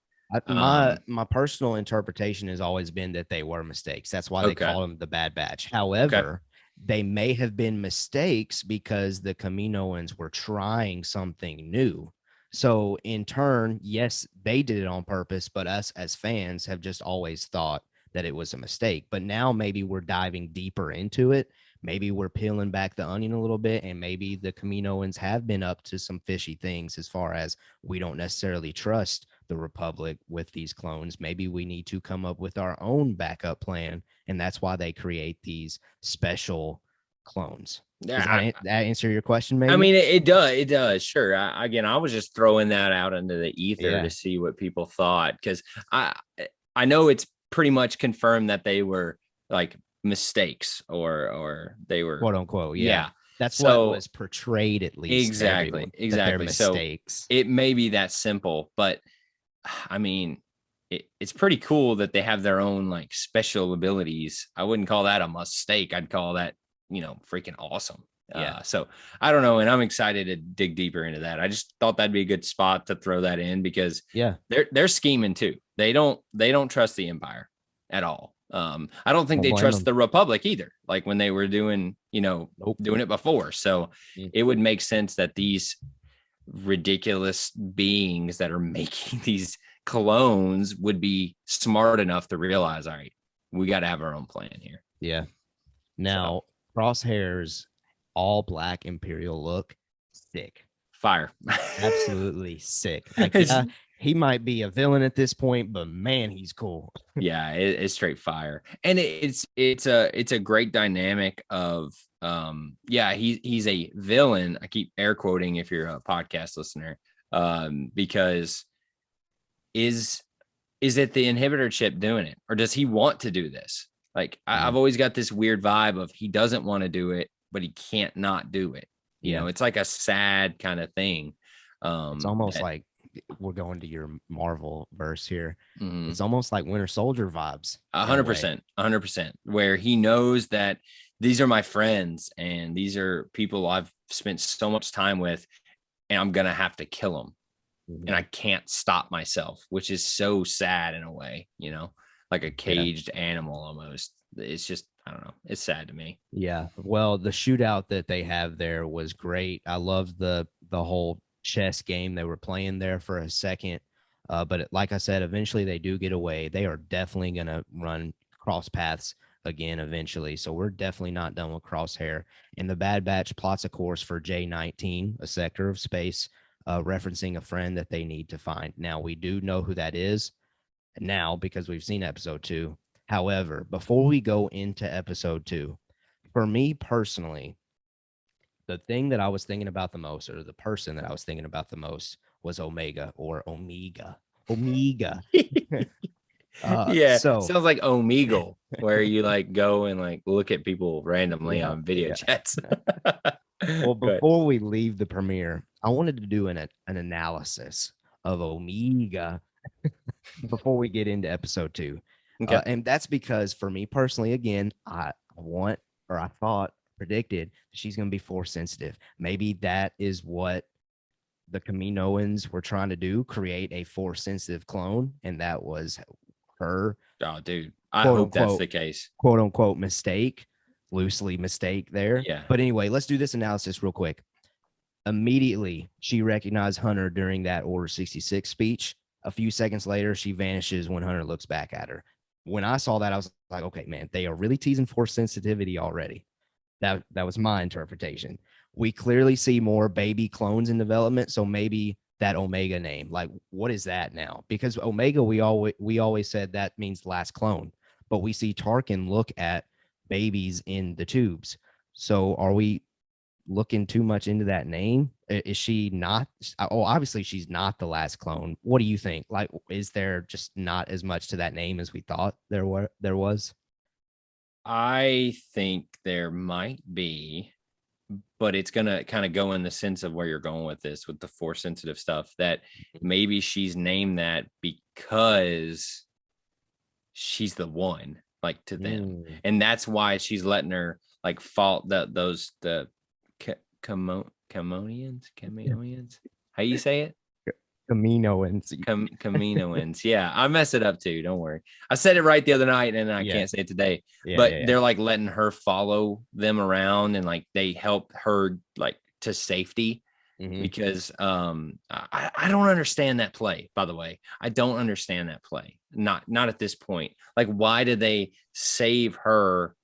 My personal interpretation has always been that they were mistakes. That's why they Okay. call them the Bad Batch. Okay. However, they may have been mistakes because the Kaminoans were trying something new. So in turn, yes, they did it on purpose, but us as fans have just always thought that it was a mistake. But now maybe we're diving deeper into it. Maybe we're peeling back the onion a little bit, and maybe the Kaminoans have been up to some fishy things as far as we don't necessarily trust the Republic with these clones. Maybe we need to come up with our own backup plan, and that's why they create these special clones. Does Yeah. that answer your question? I Maybe. mean, it does. It does. Sure. Again, I was just throwing that out into the ether Yeah, to see what people thought, because I I know it's pretty much confirmed that they were like mistakes, or they were, quote unquote. Yeah, yeah. that's what So was portrayed at least to exactly, everyone, that they're exactly. So mistakes. it may be that simple, but I mean, it's pretty cool that they have their own like special abilities. I wouldn't call that a mistake. I'd call that, freaking awesome. Yeah. So I don't know, and I'm excited to dig deeper into that. I just thought that'd be a good spot to throw that in, because Yeah. they're scheming too. They don't trust the Empire at all. I don't think Don't they blame trust them. the Republic either, like when they were doing Nope. doing it before. So Mm. it would make sense that these ridiculous beings that are making these clones would be smart enough to realize, all right, we got to have our own plan here. Yeah. So Now, Crosshair's all black Imperial look, sick. fire. Absolutely sick. Like, yeah, he might be a villain at this point, but man, he's cool. Yeah, it's straight fire, and it's a great dynamic of yeah, he's a villain. I keep air quoting if you're a podcast listener, because is it the inhibitor chip doing it, or does he want to do this? Like I've always got this weird vibe of he doesn't want to do it, but he can't not do it. Yeah. It's like a sad kind of thing. It's almost like we're going to your Marvel verse here. It's almost like Winter Soldier vibes. 100%, 100%, where he knows that these are my friends and these are people I've spent so much time with, and I'm gonna have to kill them, and I can't stop myself, which is so sad in a way, like a caged animal almost. It's just, I don't know. It's sad to me. Yeah. Well, the shootout that they have there was great. I loved the whole chess game they were playing there for a second. But like I said, eventually they do get away. They are definitely going to run cross paths again eventually. So we're definitely not done with Crosshair. And the Bad Batch plots a course for J-19, a sector of space, referencing a friend that they need to find. Now, we do know who that is now because we've seen episode 2. However, before we go into episode 2, for me personally, the thing that I was thinking about the most, or the person that I was thinking about the most, was Omega or Omega. Omega. Yeah, So sounds like Omegle, where you like go and like look at people randomly yeah, on video yeah. chats. Well, Good. before we leave the premiere, I wanted to do an analysis of Omega before we get into episode 2. Okay. And that's because for me personally, again, I want, or I thought, predicted she's going to be force sensitive. Maybe that is what the Kaminoans were trying to do, create a force sensitive clone. And that was her Oh, dude, I quote hope that's unquote, the case. quote unquote mistake, loosely mistake there. Yeah. But anyway, let's do this analysis real quick. Immediately, she recognized Hunter during that Order 66 speech. A few seconds later, she vanishes when Hunter looks back at her. When I saw that, I was like, okay, man, they are really teasing force sensitivity already. That was my interpretation. We clearly see more baby clones in development, so maybe that Omega name, like, what is that now? Because Omega, we always said that means last clone, but we see Tarkin look at babies in the tubes. So are we looking too much into that name? Is she not? Oh, obviously she's not the last clone. What do you think? Like, is there just not as much to that name as we thought there was? I think there might be, but it's gonna kind of go in the sense of where you're going with this, with the force sensitive stuff, that maybe she's named that because she's the one, like, to them, and that's why she's letting her like fault the Camonians. How you say it? Kaminoans. Caminoans. Yeah, I mess it up too. Don't worry. I said it right the other night, and I Yeah, can't say it today. yeah, But yeah, yeah. they're like letting her follow them around, and like they help her like to safety, Mhm. because I don't understand that play. By the way, I don't understand that play. Not at this point. Like, why did they save her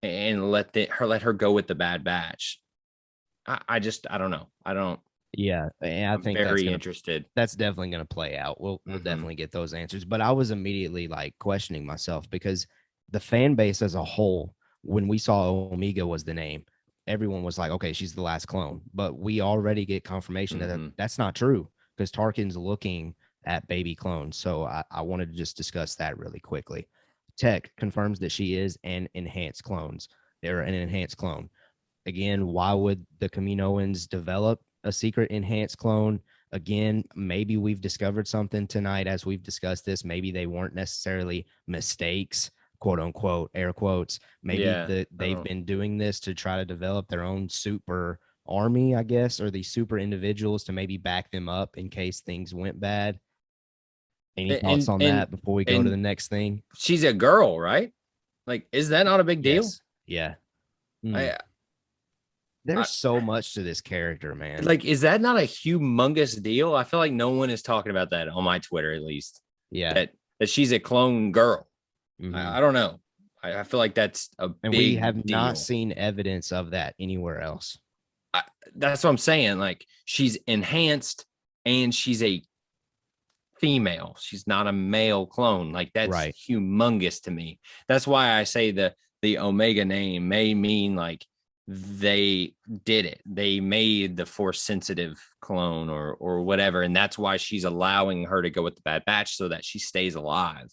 and let her go with the Bad Batch? I don't know. Yeah, and I I'm think very interested. that's definitely gonna play out. We'll Mhm. definitely get those answers. But I was immediately like questioning myself because the fan base as a whole, when we saw Omega was the name, everyone was like, okay, she's the last clone. But we already get confirmation that Mhm. that's not true because Tarkin's looking at baby clones. So I wanted to just discuss that really quickly. Tech confirms that she is an enhanced clones. They're an enhanced clone. Again, why would the Kaminoans develop a secret enhanced clone? Again, maybe we've discovered something tonight as we've discussed this. Maybe they weren't necessarily mistakes, quote unquote, air quotes. Maybe Yeah. they've been doing this to try to develop their own super army, I guess, or these super individuals to maybe back them up in case things went bad. Any thoughts and on and that before we go to the and next thing? she's a girl, right? Like, is that not a big deal? Yes. Yeah. Hmm. I, There's I so much to this character, man. like, is that not a humongous deal? I feel like no one is talking about that on my Twitter, at least. Yeah. That she's a clone girl. Hmm. I don't know. I feel like that's a And we big have not deal. seen evidence of that anywhere else. I, that's what I'm saying. Like, she's enhanced and she's a female. She's not a male clone. Like, that's Right. humongous to me. That's why I say the Omega name may mean like they did it. They made the force sensitive clone or whatever, and that's why she's allowing her to go with the Bad Batch so that she stays alive.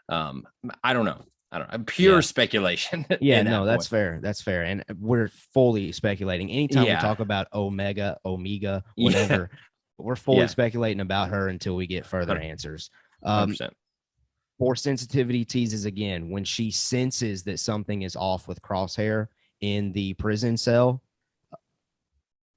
Um, I don't know. I don't know. Pure Yeah. speculation Yeah, in no, that that's point. fair. That's fair. And we're fully speculating. Anytime we Yeah. talk about Omega, Yeah. whatever, we're fully Yeah. speculating about her until we get further 100%. answers. 100%. Force sensitivity teases again when she senses that something is off with Crosshair in the prison cell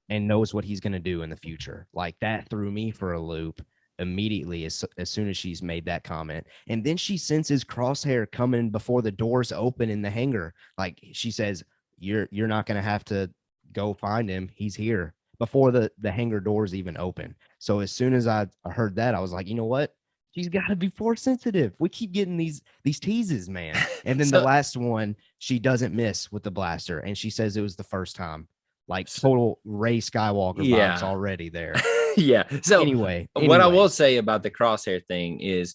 and knows what he's going to do in the future. Like that threw me for a loop immediately as soon as she's made that comment. And then she senses Crosshair coming before the doors open in the hangar. Like she says, you're not going to have to go find him. He's here before the hangar doors even open. So as soon as I heard that, I was like, you know what? She's got to be force sensitive. We keep getting these teases, man. And then the So, last one, she doesn't miss with the blaster, and she says it was the first time. Like so total Rey Skywalker vibes yeah. already there. Yeah. So what I will Anyway, say about the crosshair thing is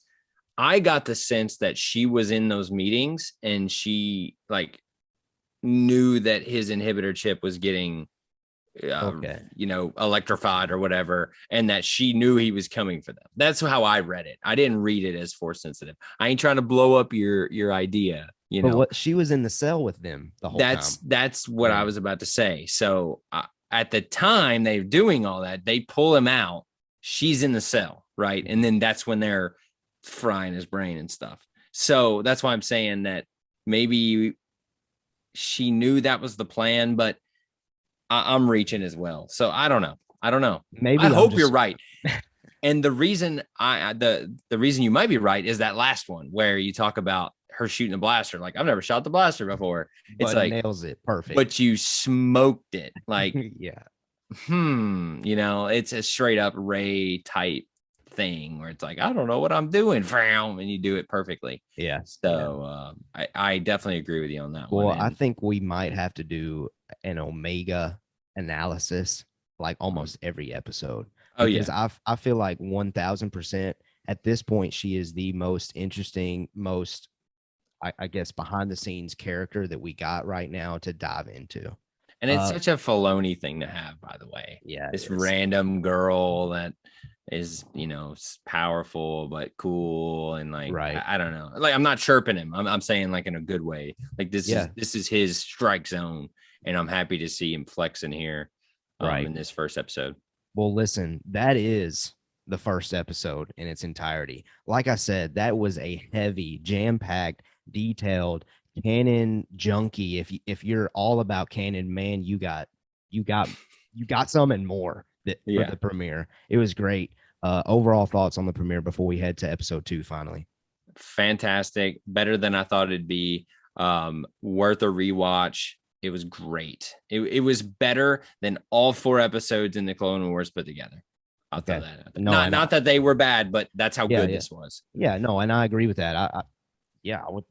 I got the sense that she was in those meetings and she like knew that his inhibitor chip was getting okay. electrified or whatever, and that she knew he was coming for them. That's how I read it. I didn't read it as force sensitive. I ain't trying to blow up your idea. But what she was in the cell with them the whole time. That's what I Yeah. was about to say. So at the time they're doing all that, they pull him out. She's in the cell, right? And then that's when they're frying his brain and stuff. So that's why I'm saying that maybe she knew that was the plan, but I'm reaching as well. So I don't know. I Maybe I'm hope you're just right. And the reason the reason you might be right is that last one where you talk about her shooting a blaster. Like, I've never shot the blaster before. It's but like, nails it perfect. but you smoked it. Like, Yeah. it's a straight up Ray type thing where it's like, I don't know what I'm doing, and you do it perfectly. Yeah. So I definitely agree with you on that Well, one. I And think we might have to do an Omega analysis like almost every episode oh yeah, because I feel like 1000% at this point she is the most interesting, most I guess behind the scenes character that we got right now to dive into. and it's such a Filoni thing to have, by the way. Yeah, This it is. random girl that is, powerful but cool, and like Right. I don't know. Like, I'm not chirping him. I'm saying like in a good way. Like, Yeah. this is his strike zone, and I'm happy to see him flexing here, Right. in this first episode. Well, listen, that is the first episode in its entirety. Like I said, that was a heavy, jam-packed, detailed canon junkie. If you're all about canon, man, you got you got some and more that for Yeah. the premiere. It was great. Overall thoughts on the premiere before we head to episode 2 finally. Fantastic, better than I thought it'd be. Worth a rewatch. It was great. It was better than all 4 episodes in the Clone Wars put together. I'll throw Okay. that out there. No, Not that they were bad, but that's how yeah, good yeah. this was. Yeah, no, and I agree with that. I would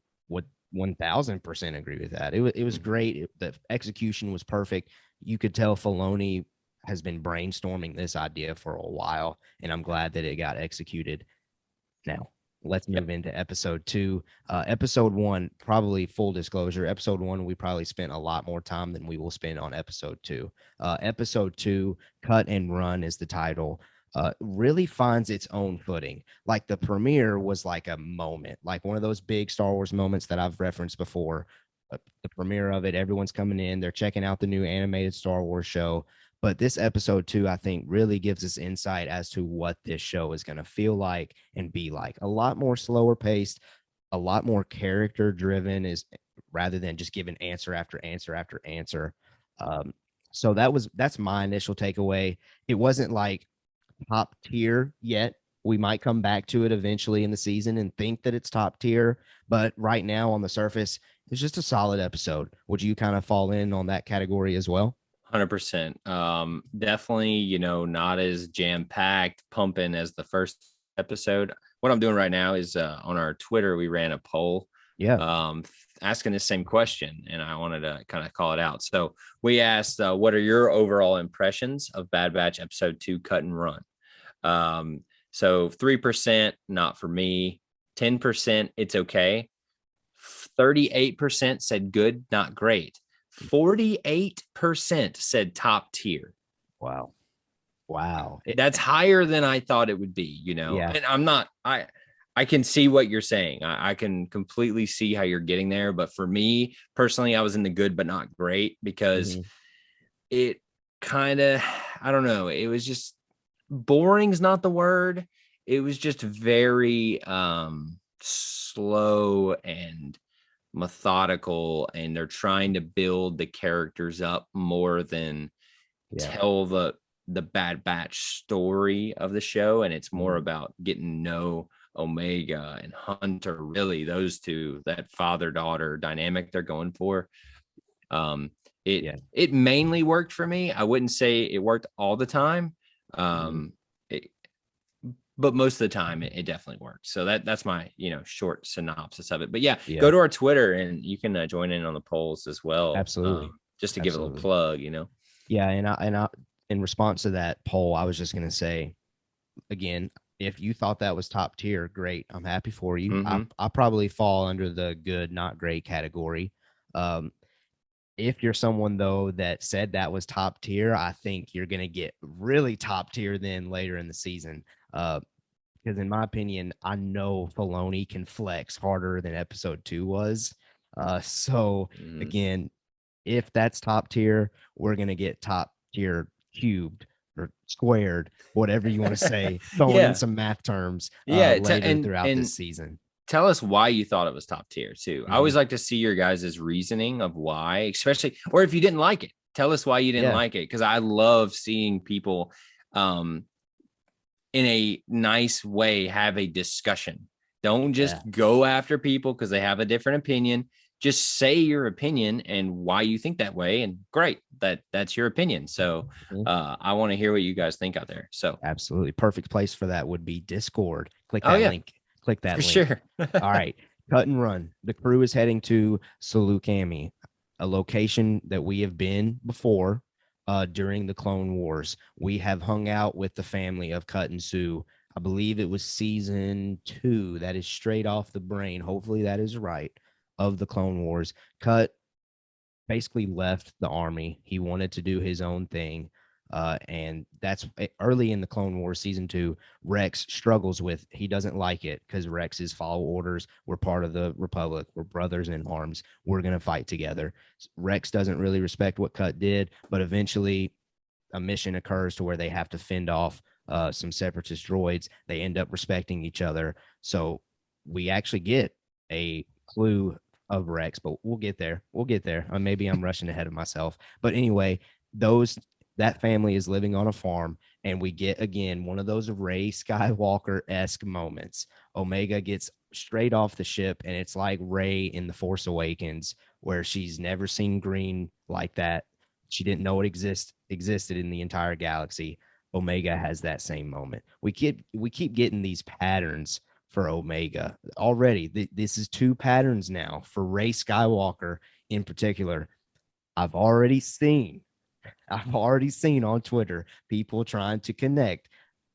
1000% agree with that. It was great. The execution was perfect. You could tell Filoni has been brainstorming this idea for a while, and I'm glad that it got executed. Now, let's Yep. move into episode 2. Episode 1, probably full disclosure, episode 1 we probably spent a lot more time than we will spend on episode 2. Episode 2, Cut and Run is the title. Really finds its own footing. Like the premiere was like a moment, like one of those big Star Wars moments that I've referenced before. The premiere of it, everyone's coming in, they're checking out the new animated Star Wars show. But this episode 2, I think, really gives us insight as to what this show is going to feel like and be like. A lot more slower paced, a lot more character driven, is rather than just giving answer after answer after answer. So that's my initial takeaway. It wasn't like top tier yet. We might come back to it eventually in the season and think that it's top tier, but right now on the surface, it's just a solid episode. Would you kind of fall in on that category as well? 100%. Definitely, not as jam packed, pumping as the first episode. What I'm doing right now is on our Twitter, we ran a poll Yeah. asking the same question, and I wanted to kind of call it out. So we asked, what are your overall impressions of Bad Batch episode 2, Cut and Run? So 3%, not for me. 10%, it's okay. 38% said good, not great. 48% said top tier. Wow. Wow. That's higher than I thought it would be, Yeah. And I can see what you're saying. I can completely see how you're getting there. But for me personally, I was in the good, but not great because it kind of, I don't know. It was just boring's not the word. It was just very slow and methodical, and they're trying to build the characters up more than tell the Bad Batch story of the show. And it's more about getting to know Omega and Hunter, really those two, that father-daughter dynamic they're going for. It mainly worked for me. I wouldn't say it worked all the time. But but most of the time it definitely worked. So that's my, short synopsis of it. But yeah, Yeah, go to our Twitter and you can join in on the polls as well. absolutely. Just to give a little Absolutely. plug. Yeah, and I in response to that poll, I was just gonna say again, if you thought that was top tier, great. I'm happy for you. Mm-hmm. I probably fall under the good, not great category. Um, if you're someone though that said that was top tier, I think you're gonna get really top tier then later in the season. Because in my opinion, I know Filoni can flex harder than episode 2 was. So Mm-hmm. again, if that's top tier, we're gonna get top tier cubed or squared, whatever you want to say, throwing in Yeah. some math terms Yeah. later And throughout this season. tell us why you thought it was top tier too. I Mhm. always like to see your guys' reasoning of why, especially, or if you didn't like it, tell us why you didn't Yeah, like it. Cause I love seeing people um, in a nice way have a discussion. Don't just yeah, go after people because they have a different opinion. Just say your opinion and why you think that way. And great, that's your opinion. So mhm. I want to hear what you guys think out there. So, Absolutely. Perfect place for that would be Discord. Click oh that yeah, link. Click for that link. sure. All right. Cut and run. The crew is heading to Salukami, a location that we have been before during the Clone Wars. We have hung out with the family of Cut and Sue. I believe it was season 2. That is straight off the brain. Hopefully that is right. Of the Clone Wars. Cut basically left the army. He wanted to do his own thing. And that's early in the Clone Wars season 2. Rex struggles with, he doesn't like it because Rex is follow orders. We're part of the Republic. We're brothers in arms. We're going to fight together. Rex doesn't really respect what Cut did, but eventually a mission occurs to where they have to fend off some separatist droids. They end up respecting each other. So we actually get a clue of Rex, but we'll get there. We'll get there. Maybe I'm rushing ahead of myself. But anyway, those that family is living on a farm, and we get again one of those Rey Skywalker-esque moments. Omega gets straight off the ship, and it's like Rey in The Force Awakens, where she's never seen green like that. She didn't know it existed in the entire galaxy. Omega has that same moment. We keep getting these patterns for Omega already. This is 2 patterns now for Rey Skywalker in particular. I've already seen I've already seen on Twitter people trying to connect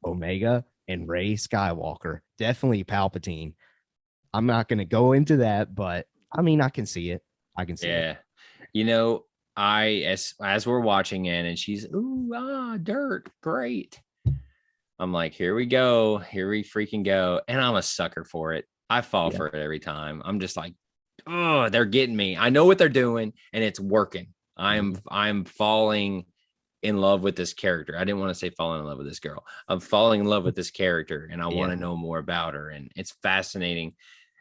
Omega and Rey Skywalker. Definitely Palpatine. I'm not going to go into that, but I mean, I can see it. I can see it. Yeah. You know, I as we're watching it and she's dirt, great. I'm like, here we go, here we freaking go. And I'm a sucker for it. I fall Yeah. for it every time. I'm just like, oh, they're getting me. I know what they're doing and it's working. Mhm. I'm falling in love with this character. I didn't want to say falling in love with this girl. I'm falling in love with this character and I want Yeah. to know more about her. And it's fascinating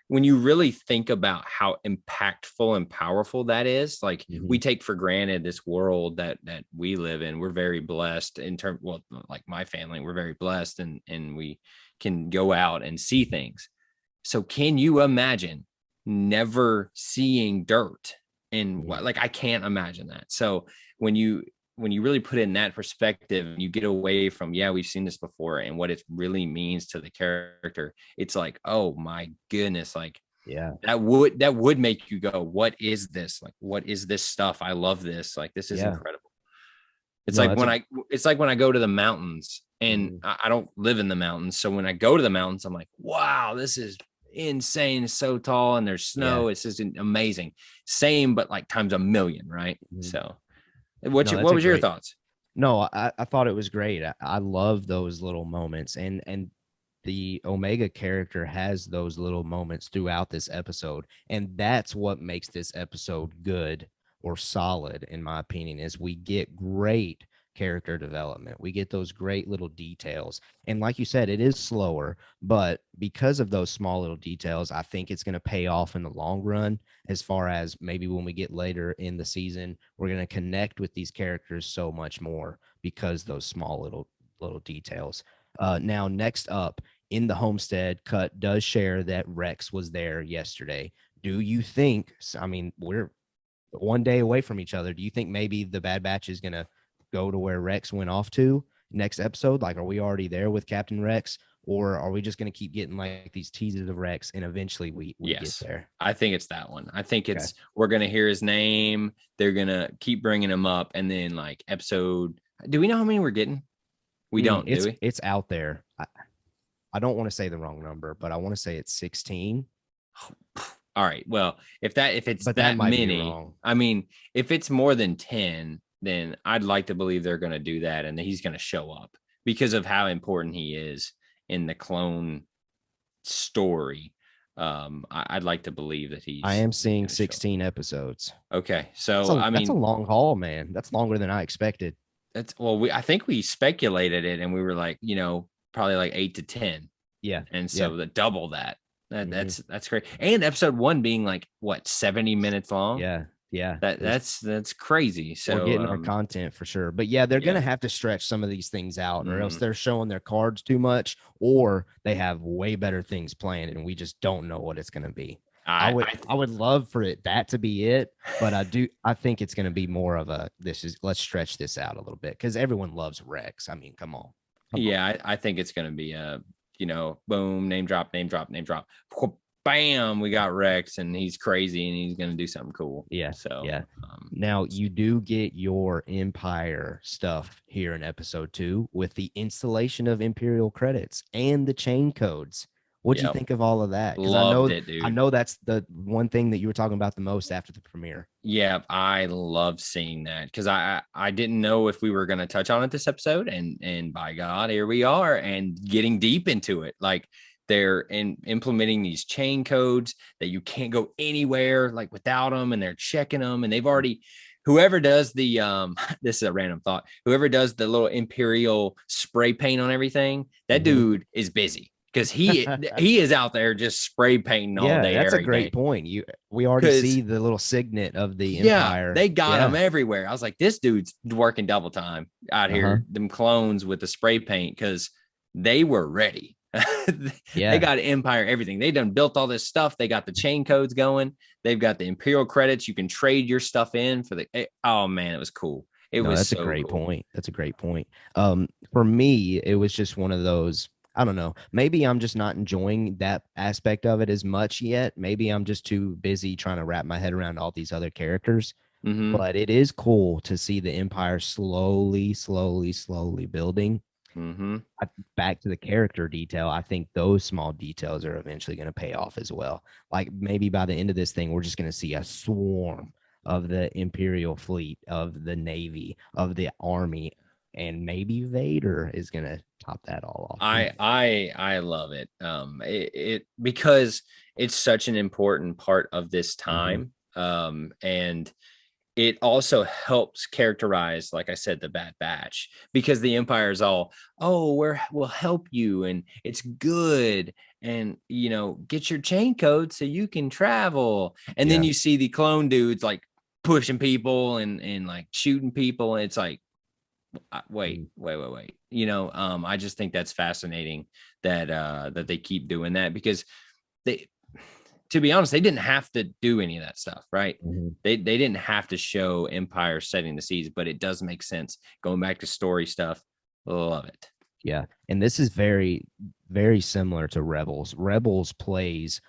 when you really think about how impactful and powerful that is. Like Mhm. we take for granted this world that we live in. We're very blessed in terms, well, like my family, we're very blessed and we can go out and see things. So can you imagine never seeing dirt? And Mhm. like I can't imagine that. So when you really put it in that perspective, you get away from, yeah, we've seen this before and what it really means to the character. It's like, oh my goodness, like Yeah. that would make you go, what is this? Like, what is this stuff? I love this. Like, this is Yeah. incredible. It's No, like that's a when I go to the mountains and mhm. I don't live in the mountains. So when I go to the mountains, I'm like, wow, this is insane. It's so tall and there's Yeah. snow. It's just amazing. Same, but like times a million, right? Mhm. So No, that's what a was your great. thoughts? No, I thought it was great. I love those little moments, and the Omega character has those little moments throughout this episode, and that's what makes this episode good or solid, in my opinion. Is we get great character development. We get those great little details, and like you said, it is slower, but because of those small little details, I think it's going to pay off in the long run. As far as maybe when we get later in the season, we're going to connect with these characters so much more because those small little details. Now, next up in the homestead, Cut does share that Rex was there yesterday. Do you think? I mean, we're 1 day away from each other. Do you think maybe the Bad Batch is gonna go to where Rex went off to next episode? Like, are we already there with Captain Rex, or are we just going to keep getting like these teases of Rex and eventually we get Yes. there? I think it's that one. I think Okay. it's we're gonna hear his name. They're gonna keep bringing him up, and then like episode. Do we know how many we're getting? We don't, do we? It's out there. I don't want to say the wrong number, but I want to say it's 16. All right. Well, if it's But that that might be many, wrong. I mean, if it's more than 10, then I'd like to believe they're gonna do that and that he's gonna show up because of how important he is in the clone story. I'd like to believe that I am seeing gonna show up. 16 episodes. Okay, so I That's a mean, long haul, man. That's longer than I expected. that's I think we speculated it and we were like, probably like 8 to 10. Yeah. And Yeah. so the double that. Mhm. That's great. And episode 1 being like what, 70 minutes long? Yeah. Yeah. That's crazy. So we're getting our content for sure. But yeah, they're going to have to stretch some of these things out, or else Mhm. they're showing their cards too much, or they have way better things planned and we just don't know what it's going to be. I would love for that to be it, but I think it's going to be more of a let's stretch this out a little bit because everyone loves Rex. I mean, come on. I think it's going to be a boom, name drop, name drop, name drop. Bam, we got Rex and he's crazy and he's going to do something cool. Yeah. So yeah. Now you do get your Empire stuff here in episode 2 with the installation of Imperial credits and the chain codes. What'd you think of all of that? Because I know that's the one thing that you were talking about the most after the premiere. Yeah, I love seeing that because I didn't know if we were going to touch on it this episode, and by God, here we are and getting deep into it. Like they're implementing these chain codes that you can't go anywhere like without them, and they're checking them, and they've already. Whoever does the this is a random thought. Whoever does the little Imperial spray paint on everything, that dude is busy. Because he is out there just spray painting all day. That's a great point. We already see the little signet of the Empire. They got him everywhere. I was like, this dude's working double time out here. Them clones with the spray paint because they were ready. They got Empire everything. They done built all this stuff. They got the chain codes going. They've got the Imperial credits. You can trade your stuff in for oh man, it was cool. That's a great point. That's a great point. For me, it was just one of those. I don't know. Maybe I'm just not enjoying that aspect of it as much yet. Maybe I'm just too busy trying to wrap my head around all these other characters. Mm-hmm. But it is cool to see the Empire slowly building. Mm-hmm. Back to the character detail, I think those small details are eventually going to pay off as well. Like maybe by the end of this thing, we're just going to see a swarm of the Imperial fleet, of the Navy, of the Army, and maybe Vader is going to top that all off. I love it. It because it's such an important part of this time. And it also helps characterize, like I said, the Bad Batch, because the Empire is all, we'll help you and it's good. And, get your chain code so you can travel. And then you see the clone dudes like pushing people and like shooting people. And it's like, wait. I just think that's fascinating that they keep doing that because to be honest, they didn't have to do any of that stuff, right? They didn't have to show Empire setting the seas, but it does make sense. Going back to story stuff, love it. Yeah, and this is very, very similar to Rebels. Rebels plays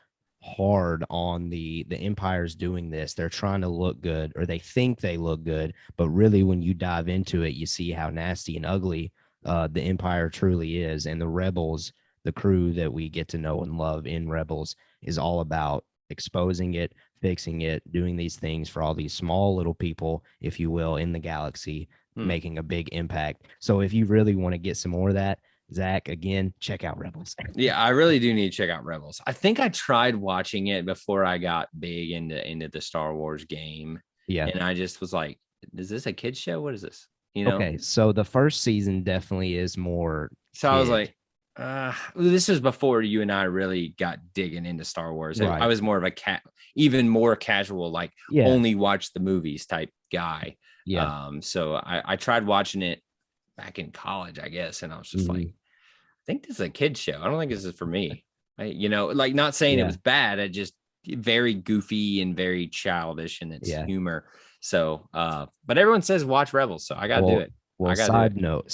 hard on the Empire's doing this. They're trying to look good, or they think they look good, but really when you dive into it, you see how nasty and ugly the Empire truly is. And the Rebels, the crew that we get to know and love in Rebels, is all about exposing it, fixing it, doing these things for all these small little people, if you will, in the galaxy, making a big impact. So if you really want to get some more of that, Zach, again, check out Rebels. Yeah, I really do need to check out Rebels. I think I tried watching it before I got big into the Star Wars game. Yeah. And I just was like, is this a kid's show? What is this? Okay, so the first season definitely is more. So I was like, this was before you and I really got digging into Star Wars. Right. I was more of a even more casual, like only watch the movies type guy. Yeah. So I tried watching it back in college, I guess. And I was just like, I think this is a kid's show. I don't think this is for me. Like not saying it was bad. It just very goofy and very childish in its humor. So, but everyone says watch Rebels. So I got to do it. Well, side note,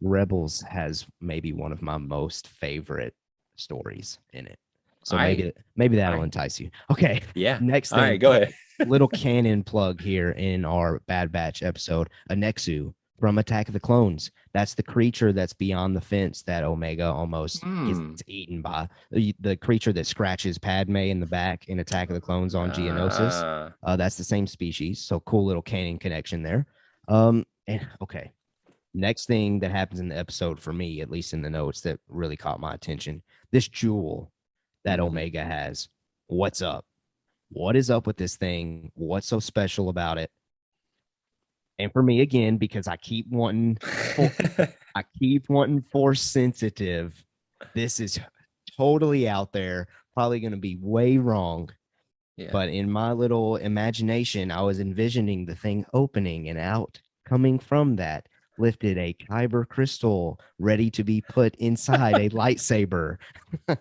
Rebels has maybe one of my most favorite stories in it. So I maybe that'll I entice you. Okay. yeah. Next All right, thing, go ahead. little canon plug here in our Bad Batch episode. Anexu from Attack of the Clones. That's the creature that's beyond the fence that Omega almost gets Hmm. eaten by. The creature that scratches Padme in the back in Attack of the Clones on Geonosis. Uh, That's the same species. So cool little canon connection there. And okay, next thing that happens in the episode for me, at least in the notes, that really caught my attention, this jewel that mhm. Omega has. What's up? What is up with this thing? What's so special about it? And for me, again, because I keep wanting force sensitive. This is totally out there, probably going to be way wrong. Yeah. But in my little imagination, I was envisioning the thing opening, and out coming from that lifted a kyber crystal ready to be put inside a lightsaber. I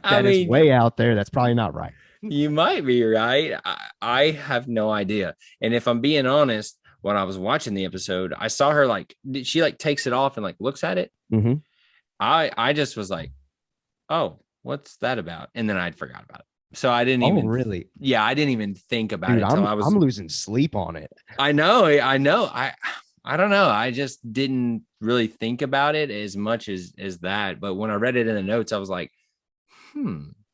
That is mean, way out there. That's probably not right. you might be right. I have no idea. And if I'm being honest, when I was watching the episode, I saw her like she like takes it off and like looks at it. Mm-hmm. I just was like, oh, what's that about? And then I'd forgot about it. So I didn't Oh, even really? yeah, I didn't even think about Dude, it till I I'm was losing sleep on it. I know, I know. I don't know. I just didn't really think about it as much as that. But when I read it in the notes, I was like,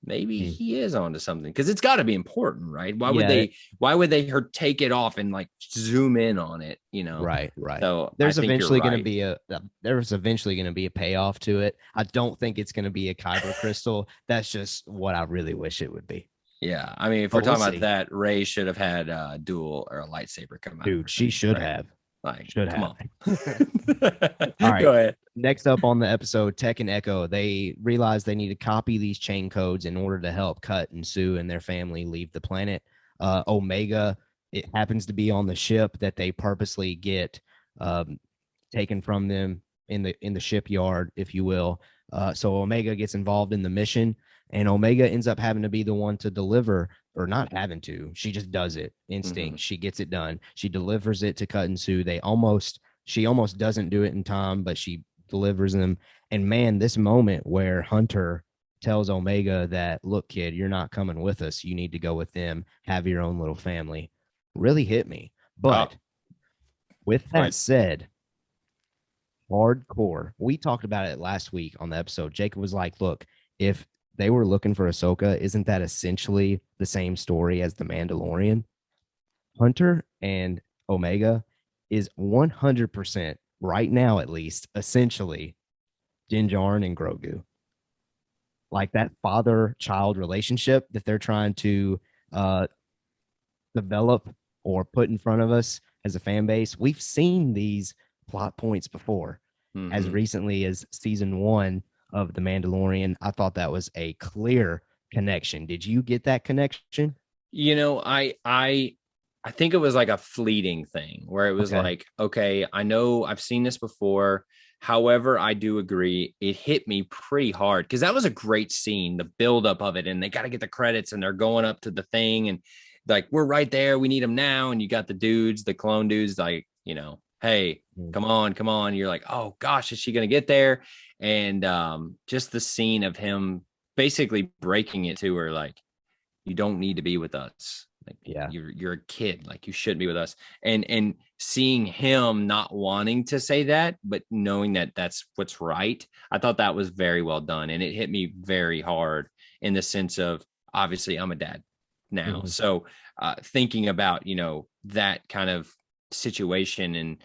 maybe Mm. he is onto something because it's got to be important, right? Yeah, why would they her take it off and like zoom in on it, you know? right, right. So I There's think you're eventually going to right. be a payoff to it. I don't think it's going to be a kyber crystal. That's just what I really wish it would be. Yeah. I mean, if we're But we'll talking about see. that, Ray should have had a duel or a lightsaber come out of Dude, her she thing, should right? have. Like, Should come have. on. All right. Go ahead. Next up on the episode, Tech and Echo, they realize they need to copy these chain codes in order to help Cut and Sue and their family leave the planet. Omega, it happens to be on the ship that they purposely get um, taken from them in the shipyard, if you will. So Omega gets involved in the mission, and Omega ends up having to be the one to deliver, or not having to. She just does it. Instinct. Mhm. She gets it done. She delivers it to Cut and Sue. She almost doesn't do it in time, but she delivers them. And man, this moment where Hunter tells Omega that, look, kid, you're not coming with us. You need to go with them, have your own little family, really hit me. Oh, But with go that ahead. said, hardcore. We talked about it last week on the episode. Jacob was like, look, if they were looking for Ahsoka, isn't that essentially the same story as The Mandalorian? Hunter and Omega is 100% right now, at least, essentially Din Djarin and Grogu. Like that father-child relationship that they're trying to uh, develop or put in front of us as a fan base. We've seen these plot points before, as Mhm. recently as season 1 of The Mandalorian. I thought that was a clear connection. Did you get that connection? You know, I think it was like a fleeting thing where it was Okay. like, okay, I know I've seen this before. However, I do agree it hit me pretty hard because that was a great scene, the buildup of it, and they got to get the credits and they're going up to the thing and like we're right there, we need them now, and you got the dudes, the clone dudes, like hey, Mm. come on. You're like, oh gosh, is she gonna get there? And just the scene of him basically breaking it to her, like you don't need to be with us, like Yeah. you're a kid, like you shouldn't be with us, and seeing him not wanting to say that but knowing that that's what's right, I thought that was very well done, and it hit me very hard in the sense of obviously I'm a dad now, Mhm. so thinking about that kind of situation, and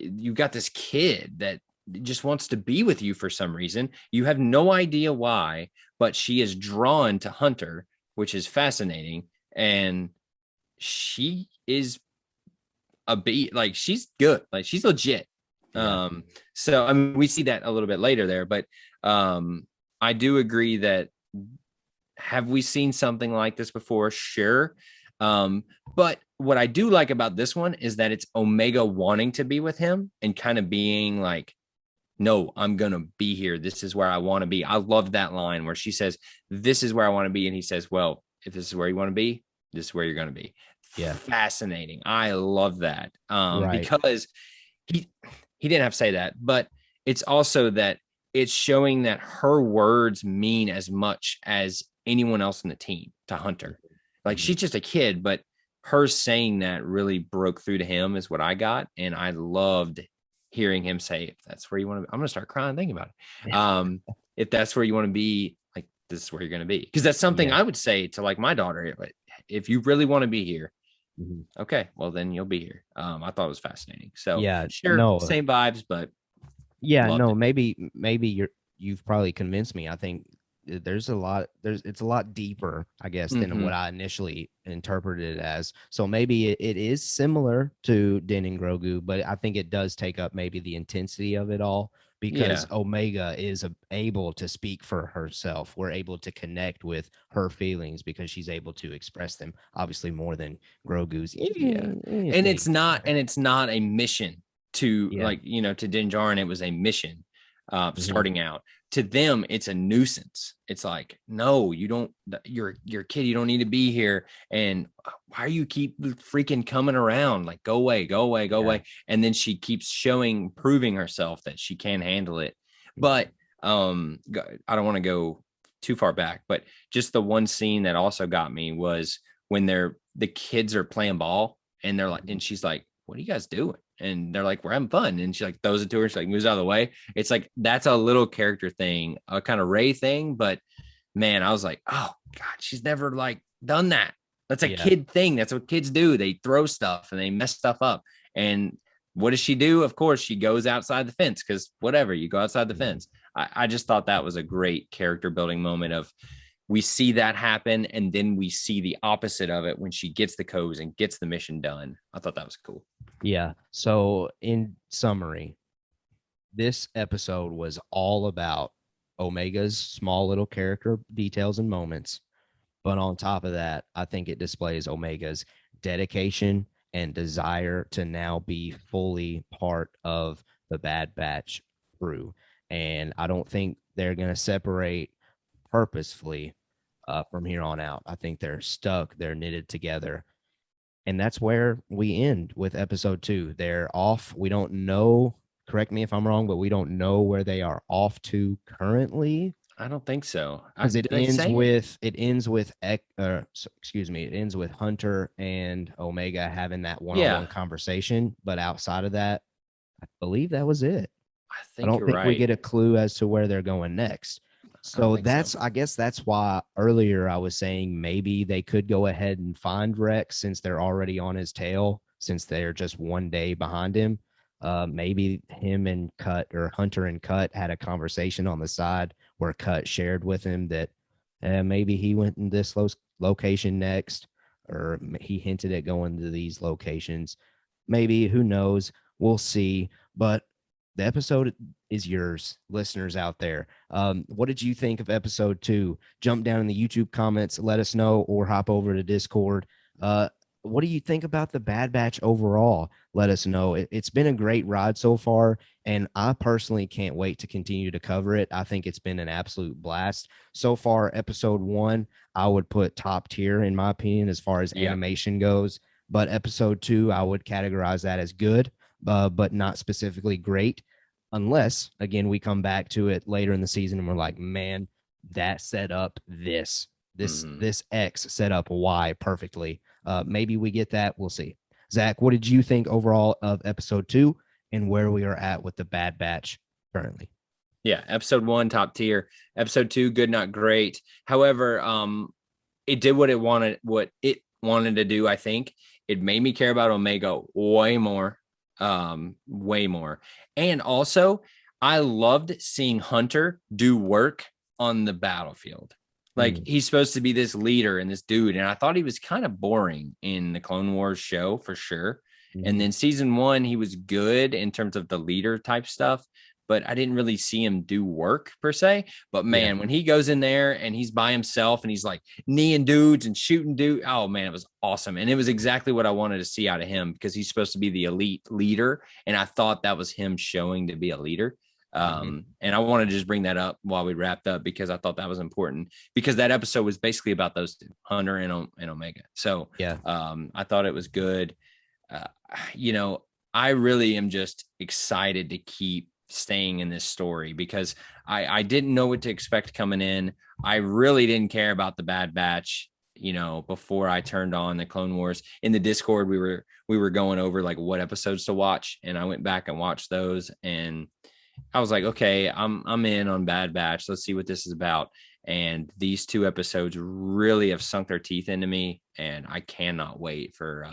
you got this kid that just wants to be with you for some reason, you have no idea why, but she is drawn to Hunter, which is fascinating. And she is a beat, like she's good, like she's legit. Yeah. So I mean, we see that a little bit later there, but I do agree that have we seen something like this before? Sure. But what I do like about this one is that it's Omega wanting to be with him and kind of being like, no, I'm going to be here. This is where I want to be. I love that line where she says, this is where I want to be. And he says, well, if this is where you want to be, this is where you're going to be. Yeah. Fascinating. I love that. Right. Because he didn't have to say that, but it's also that it's showing that her words mean as much as anyone else in the team to Hunter. Like, she's just a kid, but her saying that really broke through to him is what I got. And I loved hearing him say, if that's where you want to be, I'm going to start crying thinking about it. If that's where you want to be, like, this is where you're going to be. Because that's something I would say to like my daughter. If you really want to be here, okay, well, then you'll be here. I thought it was fascinating. So sure, same vibes, but maybe you've probably convinced me. I think it's a lot deeper, I guess, than what I initially interpreted it as. So maybe it is similar to Din and Grogu, but I think it does take up maybe the intensity of it all, because Omega is able to speak for herself. We're able to connect with her feelings because she's able to express them, obviously more than Grogu's. And it's not a mission to to Din Djarin. It was a mission starting out. To them, it's a nuisance. It's like, no, you don't, you're a kid, you don't need to be here. And why are you keep freaking coming around? Like, go away, go away, go away. And then she keeps proving herself that she can handle it. But I don't want to go too far back, but just the one scene that also got me was when the kids are playing ball and they're like, and she's like, what are you guys doing? And they're like, we're having fun. And she like throws it to her. She like moves out of the way. It's like, that's a little character thing, a kind of Rey thing. But man, I was like, oh God, she's never like done that. That's a kid thing. That's what kids do. They throw stuff and they mess stuff up. And what does she do? Of course, she goes outside the fence, because whatever, you go outside the fence. I just thought that was a great character building moment of, we see that happen, and then we see the opposite of it when she gets the codes and gets the mission done. I thought that was cool. Yeah. So in summary, this episode was all about Omega's small little character details and moments. But on top of that, I think it displays Omega's dedication and desire to now be fully part of the Bad Batch crew. And I don't think they're going to separate purposefully from here on out. I think they're stuck, they're knitted together. And that's where we end with episode 2. They're off. We don't know, correct me if I'm wrong, but we don't know where they are off to currently. I don't think so. Because it ends with Hunter and Omega having that one-on-one conversation. But outside of that, I believe that was it. I don't think we get a clue as to where they're going next. So I guess that's why earlier I was saying maybe they could go ahead and find Rex, since they're already on his tail, since they're just one day behind him. Maybe him and Hunter and Cut had a conversation on the side where Cut shared with him that maybe he went in this location next, or he hinted at going to these locations. Maybe, who knows? We'll see. But the episode is yours, listeners out there. What did you think of episode 2? Jump down in the YouTube comments, let us know, or hop over to Discord. What do you think about the Bad Batch overall? Let us know. It's been a great ride so far, and I personally can't wait to continue to cover it. I think it's been an absolute blast. So far, episode 1, I would put top tier, in my opinion, as far as animation goes. But episode 2, I would categorize that as good, but not specifically great. Unless, again, we come back to it later in the season and we're like, man, that set up this X set up Y perfectly. Maybe we get that. We'll see. Zach, what did you think overall of episode 2 and where we are at with the Bad Batch currently? Yeah, episode 1, top tier. Episode 2, good, not great. However, it did what it wanted to do. I think it made me care about Omega way more. And also, I loved seeing Hunter do work on the battlefield. Like, he's supposed to be this leader and this dude, and I thought he was kind of boring in the Clone Wars show for sure. And then season 1, he was good in terms of the leader type stuff, but I didn't really see him do work per se. But man, when he goes in there and he's by himself and he's like kneeing dudes and shooting dudes, oh man, it was awesome. And it was exactly what I wanted to see out of him, because he's supposed to be the elite leader. And I thought that was him showing to be a leader. And I wanted to just bring that up while we wrapped up, because I thought that was important, because that episode was basically about those two, Hunter and Omega. So I thought it was good. I really am just excited to keep staying in this story, because I didn't know what to expect coming in. I really didn't care about the Bad Batch, before I turned on the Clone Wars. In the Discord, we were going over like what episodes to watch, and I went back and watched those, and I was like, okay, I'm in on Bad Batch. Let's see what this is about. And these 2 episodes really have sunk their teeth into me, and I cannot wait for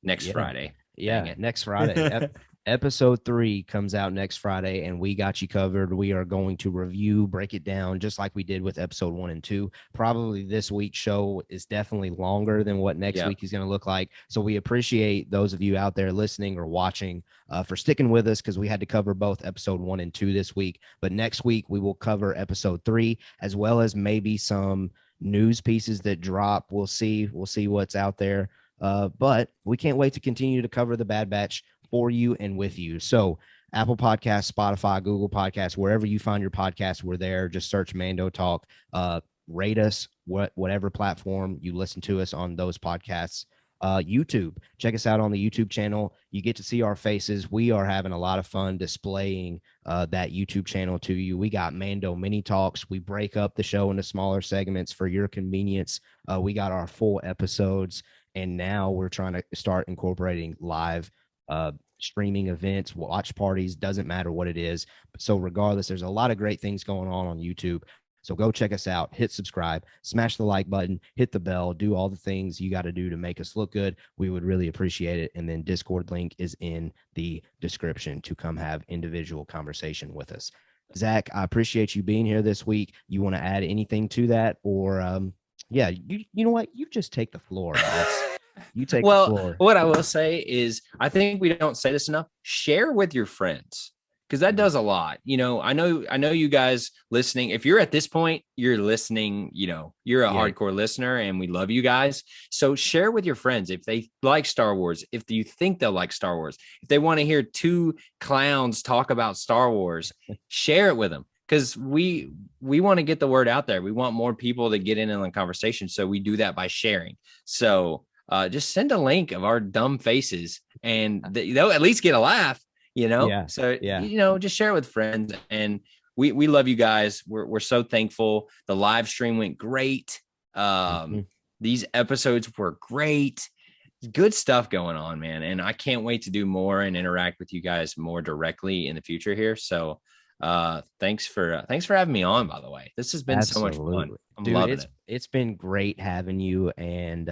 next Friday. Yeah, next Friday. Episode 3 comes out next Friday, and we got you covered. We are going to review, break it down, just like we did with episode 1 and 2. Probably this week's show is definitely longer than what next week is going to look like. So we appreciate those of you out there listening or watching for sticking with us, because we had to cover both episode 1 and 2 this week. But next week we will cover episode 3, as well as maybe some news pieces that drop. We'll see what's out there. But we can't wait to continue to cover the Bad Batch for you and with you. So Apple Podcasts, Spotify, Google Podcasts, wherever you find your podcast, we're there. Just search Mando Talk. Rate us, whatever platform you listen to us on, those podcasts. YouTube, check us out on the YouTube channel. You get to see our faces. We are having a lot of fun displaying that YouTube channel to you. We got Mando mini talks. We break up the show into smaller segments for your convenience. We got our full episodes, and now we're trying to start incorporating live streaming events, watch parties, doesn't matter what it is. So regardless, there's a lot of great things going on YouTube. So go check us out, hit subscribe, smash the like button, hit the bell, do all the things you got to do to make us look good. We would really appreciate it. And then Discord link is in the description to come have individual conversation with us. Zach, I appreciate you being here this week. You want to add anything to that? Or yeah, you know what? You just take the floor. You take the floor. What I will say is, I think we don't say this enough. Share with your friends, because that does a lot. I know you guys listening. If you're at this point, you're listening. You're a hardcore listener, and we love you guys. So share with your friends if they like Star Wars. If you think they'll like Star Wars, if they want to hear 2 clowns talk about Star Wars, share it with them. Because we want to get the word out there. We want more people to get in on the conversation. So we do that by sharing. So just send a link of our dumb faces, and they'll at least get a laugh, So, just share it with friends. And we love you guys. We're so thankful. The live stream went great. These episodes were great. Good stuff going on, man. And I can't wait to do more and interact with you guys more directly in the future here. So thanks for having me on, by the way. This has been so much fun. I'm loving it. It's been great having you. And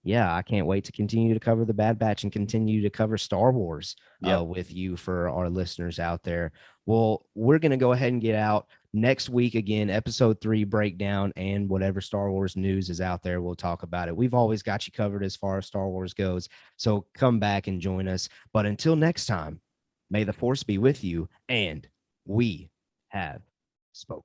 yeah, I can't wait to continue to cover the Bad Batch and continue to cover Star Wars with you for our listeners out there. Well, we're going to go ahead and get out next week again, episode 3 breakdown, and whatever Star Wars news is out there, we'll talk about it. We've always got you covered as far as Star Wars goes. So come back and join us. But until next time, may the Force be with you, and we have spoken.